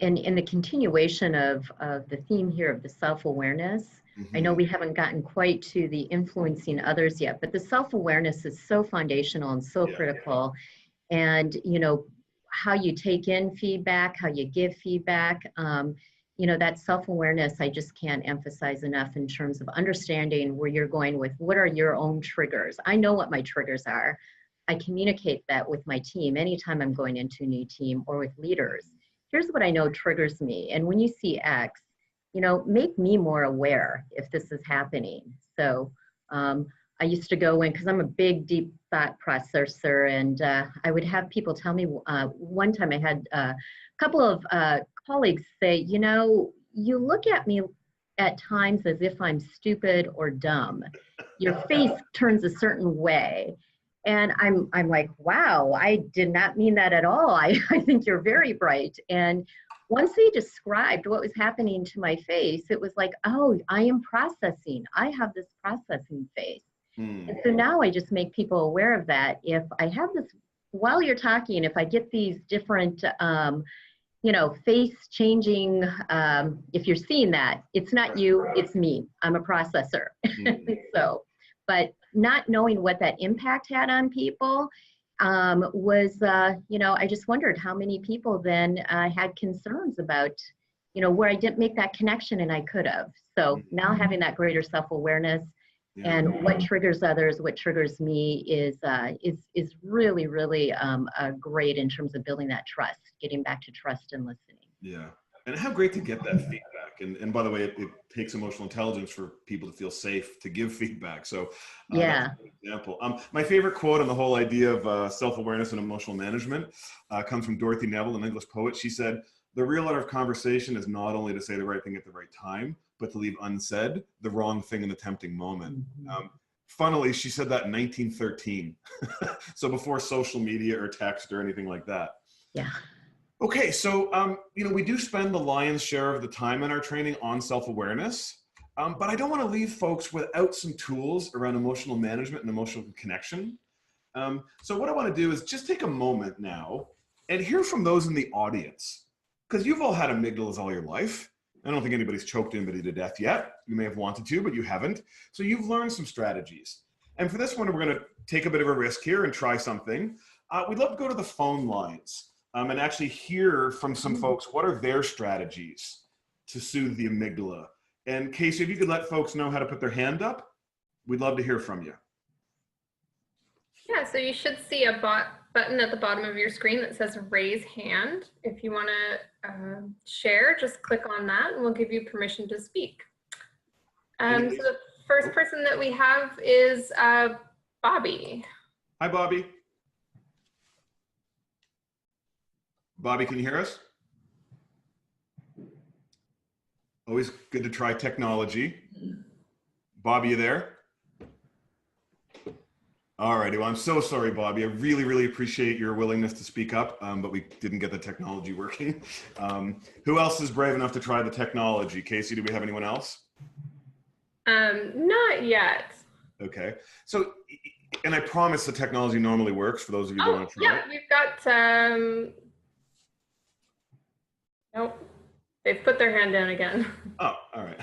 in the continuation of the theme here of the self-awareness. I know we haven't gotten quite to the influencing others yet, but the self-awareness is so foundational and so critical. And, how you take in feedback, how you give feedback, that self-awareness, I just can't emphasize enough in terms of understanding where you're going with what are your own triggers. I know what my triggers are. I communicate that with my team anytime I'm going into a new team or with leaders. Here's what I know triggers me. And when you see X, make me more aware if this is happening. So I used to go in, because I'm a big, deep thought processor, and I would have people tell me, one time I had a couple of colleagues say, you look at me at times as if I'm stupid or dumb. Your face turns a certain way. And I'm like, wow, I did not mean that at all. I think you're very bright. And once they described what was happening to my face, it was like, oh, I am processing. I have this processing face. And so now I just make people aware of that. If I have this, while you're talking, if I get these different, face changing, if you're seeing that, it's not you, it's me. I'm a processor. So, but not knowing what that impact had on people was, I just wondered how many people then had concerns about, where I didn't make that connection and I could have. So now having that greater self-awareness and what triggers others, what triggers me is really, really great in terms of building that trust, getting back to trust and listening. Yeah. And how great to get that feedback. And by the way, it takes emotional intelligence for people to feel safe to give feedback. So that's a good example. My favorite quote on the whole idea of self-awareness and emotional management comes from Dorothy Neville, an English poet. She said, the real art of conversation is not only to say the right thing at the right time, but to leave unsaid the wrong thing in the tempting moment. Funnily, she said that in 1913. So before social media or text or anything like that. Yeah. Okay, so, we do spend the lion's share of the time in our training on self-awareness, but I don't want to leave folks without some tools around emotional management and emotional connection. So what I want to do is just take a moment now and hear from those in the audience, because you've all had amygdalas all your life. I don't think anybody's choked anybody to death yet. You may have wanted to, but you haven't. So you've learned some strategies. And for this one, we're going to take a bit of a risk here and try something. We'd love to go to the phone lines. And actually hear from some folks, what are their strategies to soothe the amygdala? And Casey, if you could let folks know how to put their hand up, we'd love to hear from you. Yeah, so you should see a button at the bottom of your screen that says raise hand. If you want to share, just click on that and we'll give you permission to speak. So the first person that we have is Bobby. Hi, Bobby. Bobby, can you hear us? Always good to try technology. Bobby, you there? All righty. Well, I'm so sorry, Bobby. I really, really appreciate your willingness to speak up, but we didn't get the technology working. Who else is brave enough to try the technology? Casey, do we have anyone else? Not yet. Okay. So, and I promise the technology normally works for those of you who want to try it. Yeah, we've got, nope, they've put their hand down again. Oh, all right.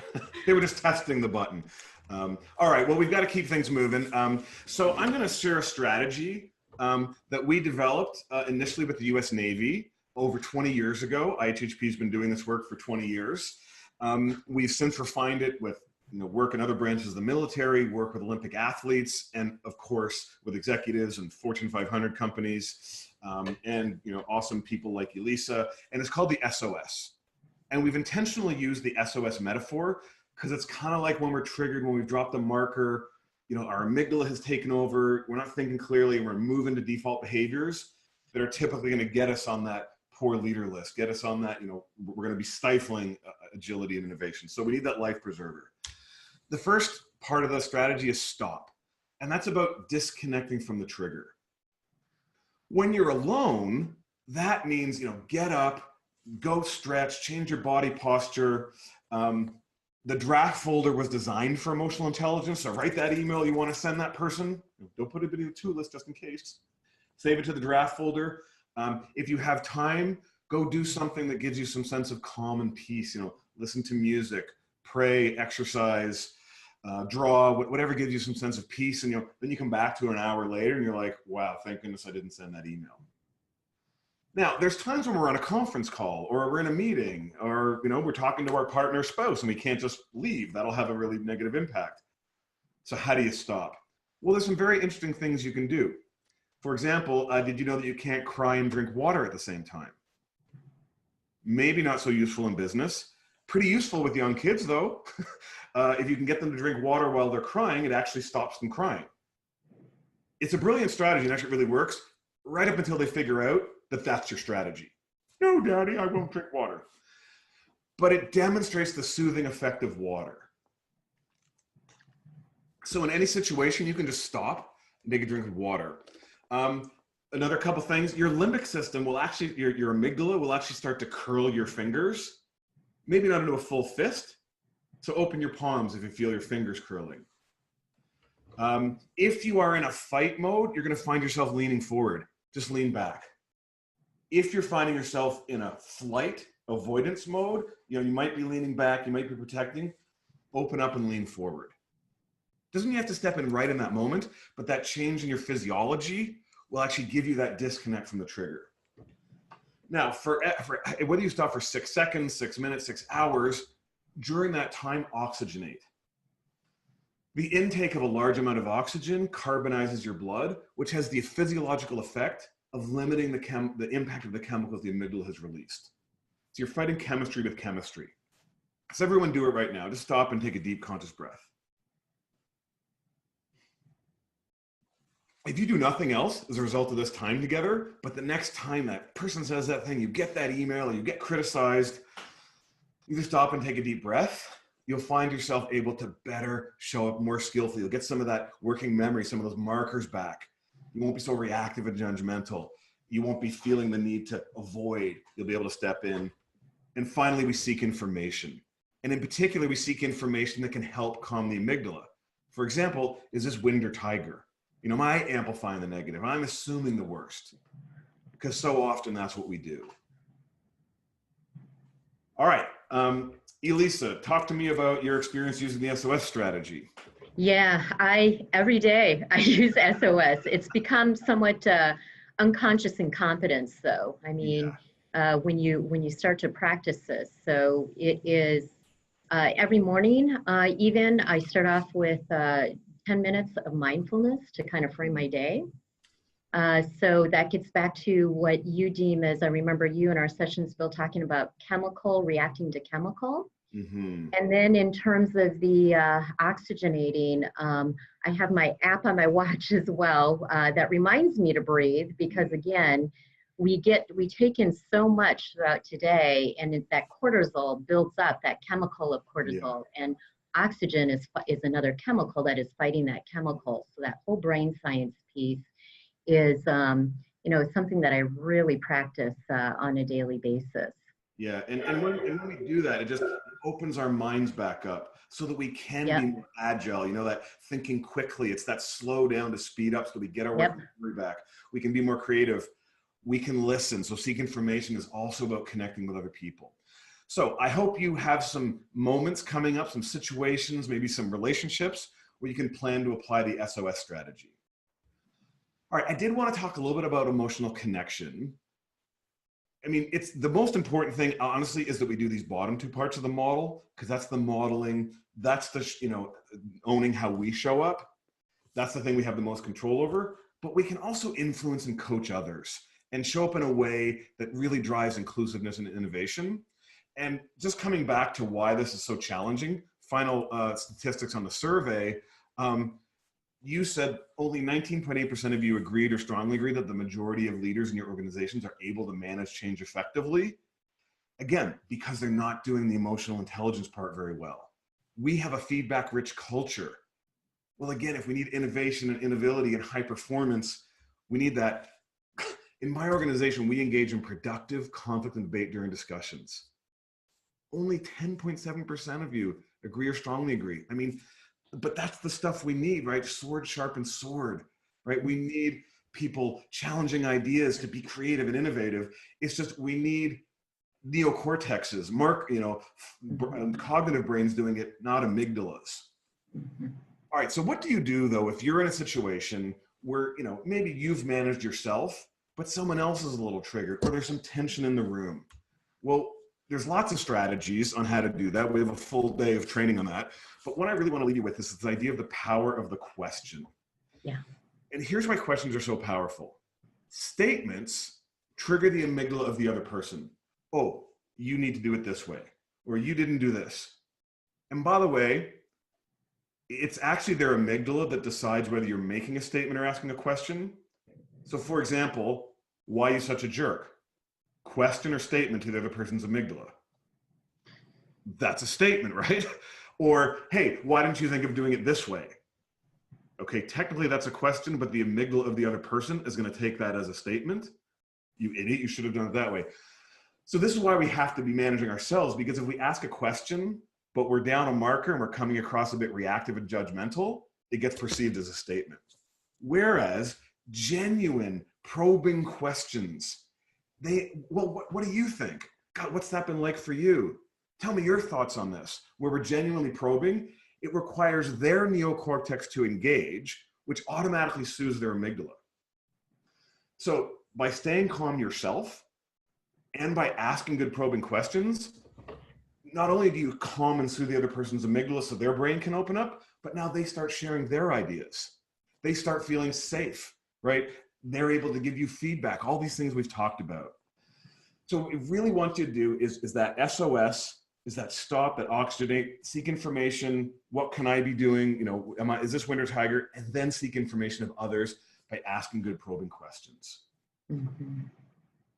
They were just testing the button. All right, well, we've got to keep things moving. So I'm going to share a strategy that we developed initially with the US Navy over 20 years ago. IHHP has been doing this work for 20 years. We've since refined it with work in other branches of the military, work with Olympic athletes, and of course with executives and Fortune 500 companies, and awesome people like Elisa. And it's called the SOS. And we've intentionally used the SOS metaphor because it's kind of like when we're triggered, when we've dropped a marker, our amygdala has taken over, we're not thinking clearly, and we're moving to default behaviors that are typically going to get us on that poor leader list, get us on that, we're going to be stifling agility and innovation. So we need that life preserver. The first part of the strategy is stop. And that's about disconnecting from the trigger. When you're alone, that means, get up, go stretch, change your body posture. The draft folder was designed for emotional intelligence. So write that email you want to send that person. Don't put it in the to list just in case. Save it to the draft folder. If you have time, go do something that gives you some sense of calm and peace. Listen to music, pray, exercise, draw, whatever gives you some sense of peace. And then you come back to it an hour later and you're like, wow, thank goodness I didn't send that email. Now, there's times when we're on a conference call or we're in a meeting or, we're talking to our partner or spouse and we can't just leave. That'll have a really negative impact. So how do you stop? Well, there's some very interesting things you can do. For example, did you know that you can't cry and drink water at the same time? Maybe not so useful in business. Pretty useful with young kids, though. If you can get them to drink water while they're crying, it actually stops them crying. It's a brilliant strategy and actually really works right up until they figure out that that's your strategy. No, Daddy, I won't drink water. But it demonstrates the soothing effect of water. So in any situation, you can just stop and take a drink of water. Another couple things, your limbic system will actually, your amygdala will actually start to curl your fingers, maybe not into a full fist. So open your palms if you feel your fingers curling. If you are in a fight mode, you're going to find yourself leaning forward. Just lean back. If you're finding yourself in a flight avoidance mode, you might be leaning back, you might be protecting, open up and lean forward. Doesn't mean you have to step in right in that moment, but that change in your physiology will actually give you that disconnect from the trigger. Now, for whether you stop for 6 seconds, 6 minutes, 6 hours, during that time, oxygenate. The intake of a large amount of oxygen carbonizes your blood, which has the physiological effect of limiting the impact of the chemicals the amygdala has released. So you're fighting chemistry with chemistry. So everyone do it right now. Just stop and take a deep conscious breath. If you do nothing else as a result of this time together, but the next time that person says that thing, you get that email or you get criticized, you just stop and take a deep breath. You'll find yourself able to better show up more skillfully. You'll get some of that working memory, some of those markers back. You won't be so reactive and judgmental. You won't be feeling the need to avoid. You'll be able to step in. And finally, we seek information. And in particular, we seek information that can help calm the amygdala. For example, is this wind or tiger? Am I amplifying the negative? I'm assuming the worst. Because so often that's what we do. All right. Elisa, talk to me about your experience using the SOS strategy. Yeah, every day I use SOS. It's become somewhat unconscious incompetence, though. I mean, when you start to practice this, so it is every morning. Even I start off with 10 minutes of mindfulness to kind of frame my day. So that gets back to what you deem as, I remember you in our sessions, Bill, talking about chemical reacting to chemical. Mm-hmm. And then in terms of the oxygenating, I have my app on my watch as well that reminds me to breathe because, again, we take in so much throughout today, and that cortisol builds up, that chemical of cortisol, and oxygen is another chemical that is fighting that chemical. So that whole brain science piece is, you know, something that I really practice on a daily basis. Yeah, and when we do that, it just opens our minds back up so that we can be more agile, you know, that thinking quickly. It's that slow down to speed up so we get our work back. We can be more creative. We can listen. So seek information is also about connecting with other people. So I hope you have some moments coming up, some situations, maybe some relationships where you can plan to apply the SOS strategy. All right, I did want to talk a little bit about emotional connection. I mean, it's the most important thing, honestly, is that we do these bottom two parts of the model, because that's the modeling, that's the, you know, owning how we show up. That's the thing we have the most control over, but we can also influence and coach others and show up in a way that really drives inclusiveness and innovation. And just coming back to why this is so challenging, final statistics on the survey, you said only 19.8% of you agreed or strongly agreed that the majority of leaders in your organizations are able to manage change effectively. Again, because they're not doing the emotional intelligence part very well. We have a feedback-rich culture. Well, again, if we need innovation and innovativity and high performance, we need that. In my organization, we engage in productive conflict and debate during discussions. Only 10.7% of you agree or strongly agree. I mean, but that's the stuff we need, right? Sword sharpens sword, right? We need people challenging ideas to be creative and innovative. It's just, we need neocortexes, cognitive brains doing it, not amygdalas. All right, so what do you do though, if you're in a situation where, you know, maybe you've managed yourself, but someone else is a little triggered, or there's some tension in the room? Well, there's lots of strategies on how to do that. We have a full day of training on that. But what I really want to leave you with is this idea of the power of the question. Yeah. And here's why questions are so powerful. Statements trigger the amygdala of the other person. Oh, you need to do it this way, or you didn't do this. And by the way, it's actually their amygdala that decides whether you're making a statement or asking a question. So for example, why are you such a jerk? Question or statement to the other person's amygdala. That's a statement, right? Or, hey, why didn't you think of doing it this way? Okay, technically that's a question, but the amygdala of the other person is going to take that as a statement. You idiot, you should have done it that way. So this is why we have to be managing ourselves, because if we ask a question, but we're down a marker and we're coming across a bit reactive and judgmental, it gets perceived as a statement. Whereas genuine, probing questions, what do you think? God, what's that been like for you? Tell me your thoughts on this. Where we're genuinely probing, it requires their neocortex to engage, which automatically soothes their amygdala. So by staying calm yourself and by asking good probing questions, not only do you calm and soothe the other person's amygdala so their brain can open up, but now they start sharing their ideas. They start feeling safe, right? They're able to give you feedback, all these things we've talked about. So what we really want you to do is that SOS, is that stop, that oxygenate, seek information. What can I be doing? You know, is this winter tiger? And then seek information of others by asking good probing questions. Mm-hmm.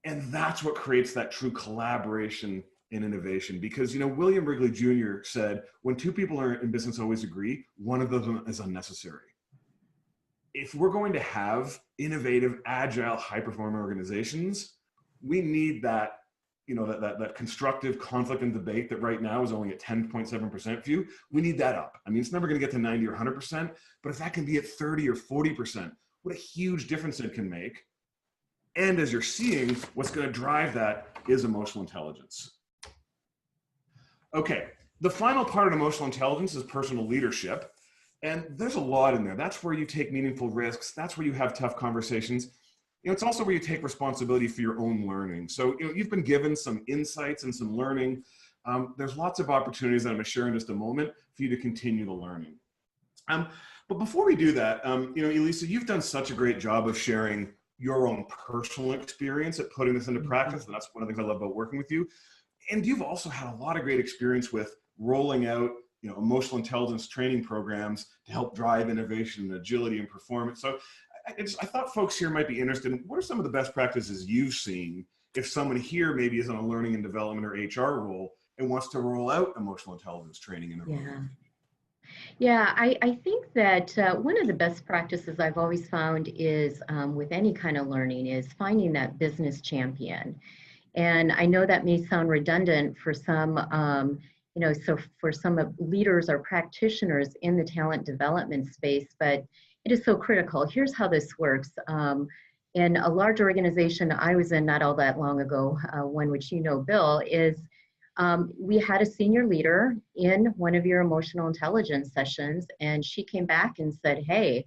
And that's what creates that true collaboration and innovation. Because, you know, William Wrigley Jr. said, when two people are in business always agree, one of them is unnecessary. If we're going to have innovative, agile, high-performing organizations, we need that, you know, that constructive conflict and debate that right now is only at 10.7% view. We need that up. I mean, it's never going to get to 90 or 100%, but if that can be at 30 or 40%, what a huge difference it can make. And as you're seeing, what's going to drive that is emotional intelligence. Okay, the final part of emotional intelligence is personal leadership. And there's a lot in there. That's where you take meaningful risks. That's where you have tough conversations. You know, it's also where you take responsibility for your own learning. So, you know, you've been given some insights and some learning. There's lots of opportunities that I'm going to share in just a moment for you to continue the learning. But before we do that, you know, Elisa, you've done such a great job of sharing your own personal experience at putting this into practice. And that's one of the things I love about working with you. And you've also had a lot of great experience with rolling out, you know, emotional intelligence training programs to help drive innovation and agility and performance. So I thought folks here might be interested in what are some of the best practices you've seen if someone here maybe is in a learning and development or HR role and wants to roll out emotional intelligence training in their organization? Yeah, I think that one of the best practices I've always found is with any kind of learning is finding that business champion. And I know that may sound redundant for some, so for some of leaders or practitioners in the talent development space, but it is so critical. Here's how this works. In a large organization I was in not all that long ago, one which you know, Bill, is we had a senior leader in one of your emotional intelligence sessions, and she came back and said, hey,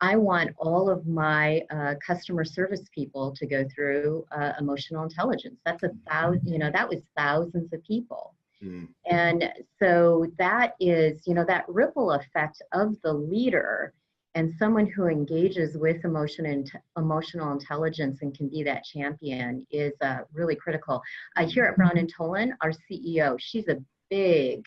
I want all of my customer service people to go through emotional intelligence. That's that was thousands of people. Mm. And so that is, that ripple effect of the leader and someone who engages with emotional intelligence and can be that champion is really critical. Here at Brown & Tolan, our CEO, she's a big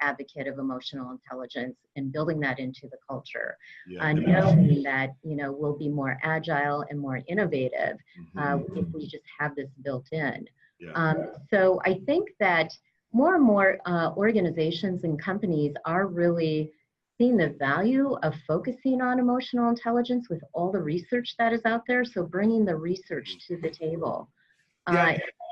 advocate of emotional intelligence and building that into the culture. Knowing that, we'll be more agile and more innovative if we just have this built in. So I think that more and more organizations and companies are really seeing the value of focusing on emotional intelligence with all the research that is out there. So bringing the research to the table.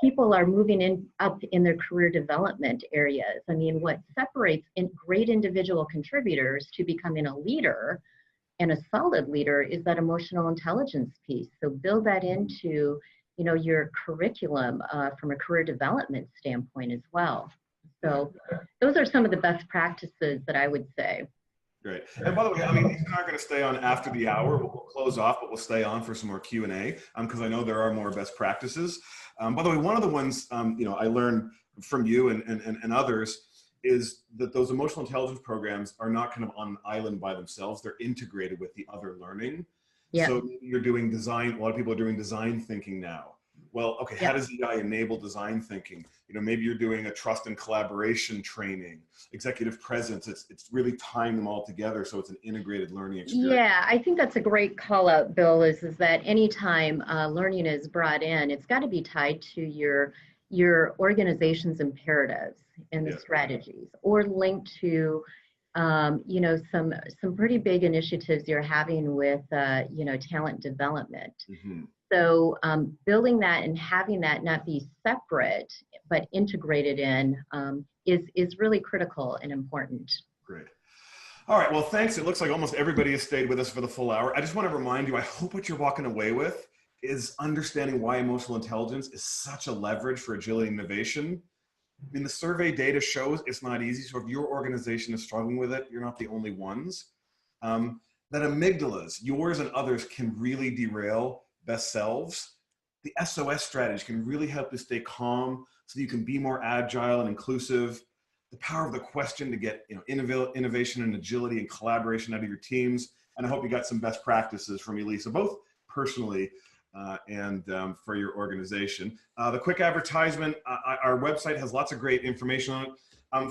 People are moving up in their career development areas. I mean, what separates great individual contributors to becoming a leader and a solid leader is that emotional intelligence piece. So build that into, your curriculum from a career development standpoint as well. So those are some of the best practices that I would say. Great. And by the way, these are not going to stay on after the hour. We'll close off, but we'll stay on for some more Q&A because I know there are more best practices. By the way, one of the ones, I learned from you and others is that those emotional intelligence programs are not kind of on an island by themselves. They're integrated with the other learning. Yeah. So you're doing design. A lot of people are doing design thinking now. Well, okay, how does EI enable design thinking? Maybe you're doing a trust and collaboration training, executive presence. It's really tying them all together so it's an integrated learning experience. Yeah, I think that's a great call out, Bill, is that anytime learning is brought in, it's got to be tied to your organization's imperatives and the strategies, or linked to some pretty big initiatives you're having with talent development. So building that and having that not be separate but integrated in is really critical and important. Great. All right. Well, thanks. It looks like almost everybody has stayed with us for the full hour. I just want to remind you, I hope what you're walking away with is understanding why emotional intelligence is such a leverage for agility and innovation. The survey data shows it's not easy. So if your organization is struggling with it, you're not the only ones. That amygdalas, yours and others, can really derail best selves. The SOS strategy can really help you stay calm so that you can be more agile and inclusive. The power of the question to get innovation and agility and collaboration out of your teams. And I hope you got some best practices from Elisa, both personally and for your organization. The quick advertisement, our website has lots of great information on it.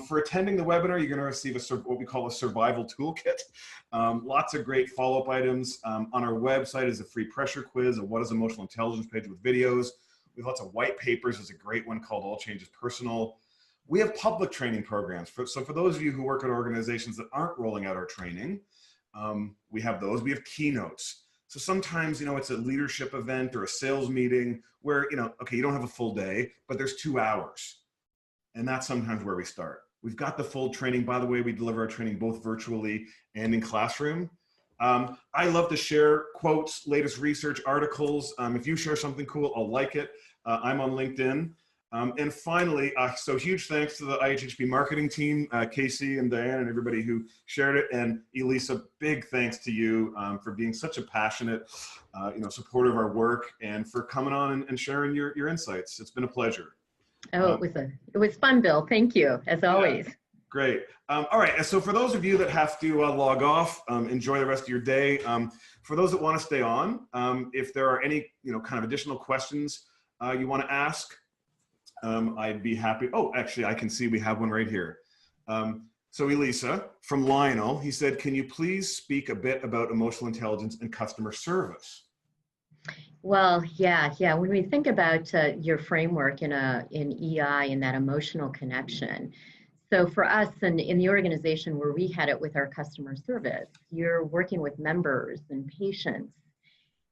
For attending the webinar, you're going to receive what we call a survival toolkit. Lots of great follow-up items. On our website is a free pressure quiz, a what is emotional intelligence page with videos. We have lots of white papers. There's a great one called All Change is Personal. We have public training programs. So for those of you who work at organizations that aren't rolling out our training, we have those. We have keynotes. So sometimes, it's a leadership event or a sales meeting where, okay, you don't have a full day, but there's 2 hours. And that's sometimes where we start. We've got the full training. By the way, we deliver our training both virtually and in classroom. I love to share quotes, latest research, articles. If you share something cool, I'll like it. I'm on LinkedIn. And finally, so huge thanks to the IHHP marketing team, Casey and Diane and everybody who shared it. And Elisa, big thanks to you for being such a passionate, supporter of our work and for coming on and sharing your insights. It's been a pleasure. Oh, it was fun, Bill. Thank you, as always. Great. All right. So for those of you that have to log off, enjoy the rest of your day. For those that want to stay on, if there are any kind of additional questions you want to ask, I'd be happy. Oh, actually, I can see we have one right here. So Elisa, from Lionel, he said, can you please speak a bit about emotional intelligence and customer service? Well, yeah. When we think about your framework in EI and that emotional connection, so for us and in the organization where we had it with our customer service, you're working with members and patients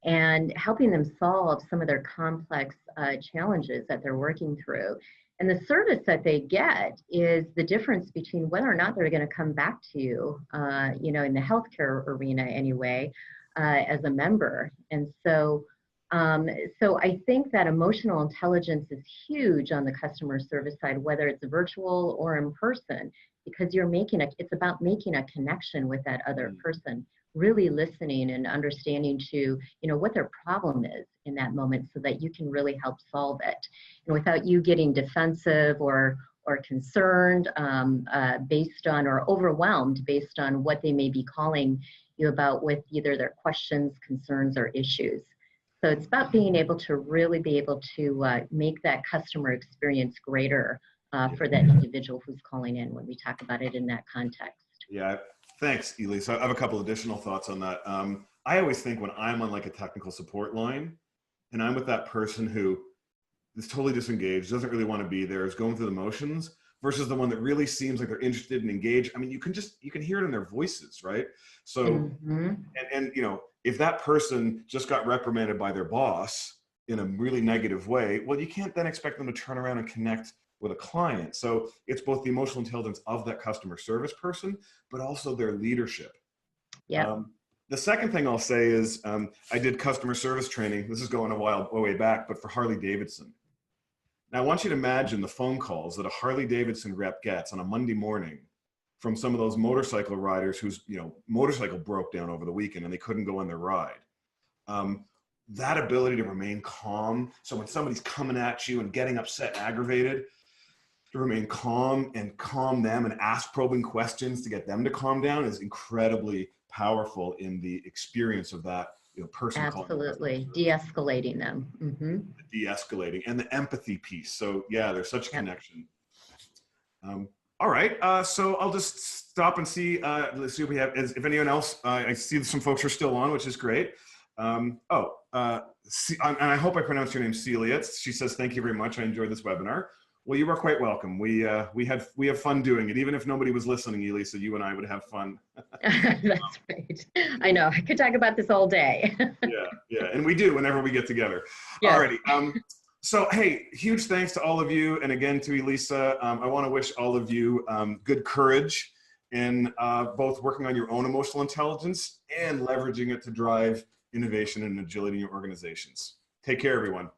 and helping them solve some of their complex challenges that they're working through. And the service that they get is the difference between whether or not they're going to come back to you, in the healthcare arena anyway, as a member. And so I think that emotional intelligence is huge on the customer service side, whether it's virtual or in person, because it's about making a connection with that other person, really listening and understanding to, what their problem is in that moment so that you can really help solve it. And without you getting defensive or concerned based on, or overwhelmed based on what they may be calling you about with either their questions, concerns, or issues. So it's about being able to really be able to make that customer experience greater for that individual who's calling in when we talk about it in that context. Yeah, thanks, Elisa. I have a couple additional thoughts on that. I always think when I'm on like a technical support line and I'm with that person who is totally disengaged, doesn't really want to be there, is going through the motions, versus the one that really seems like they're interested and engaged. I mean, you can hear it in their voices, right? So, and if that person just got reprimanded by their boss in a really negative way, well, you can't then expect them to turn around and connect with a client. So it's both the emotional intelligence of that customer service person, but also their leadership. Yeah. The second thing I'll say is I did customer service training. This is going a way back, but for Harley Davidson. Now I want you to imagine the phone calls that a Harley Davidson rep gets on a Monday morning from some of those motorcycle riders whose motorcycle broke down over the weekend and they couldn't go on their ride. That ability to remain calm. So when somebody's coming at you and getting upset and aggravated, to remain calm and calm them and ask probing questions to get them to calm down is incredibly powerful in the experience of that person. Absolutely. De-escalating them. De-escalating and the empathy piece. So yeah, there's such a connection. All right, so I'll just stop and see. Let's see if we have. If anyone else, I see some folks are still on, which is great. And I hope I pronounced your name, Celia. She says, "Thank you very much. I enjoyed this webinar." Well, you are quite welcome. We have fun doing it. Even if nobody was listening, Elisa, you and I would have fun. That's right. I know. I could talk about this all day. yeah, and we do whenever we get together. Yes. Alrighty. So, hey, huge thanks to all of you. And again, to Elisa, I want to wish all of you good courage in both working on your own emotional intelligence and leveraging it to drive innovation and agility in your organizations. Take care, everyone.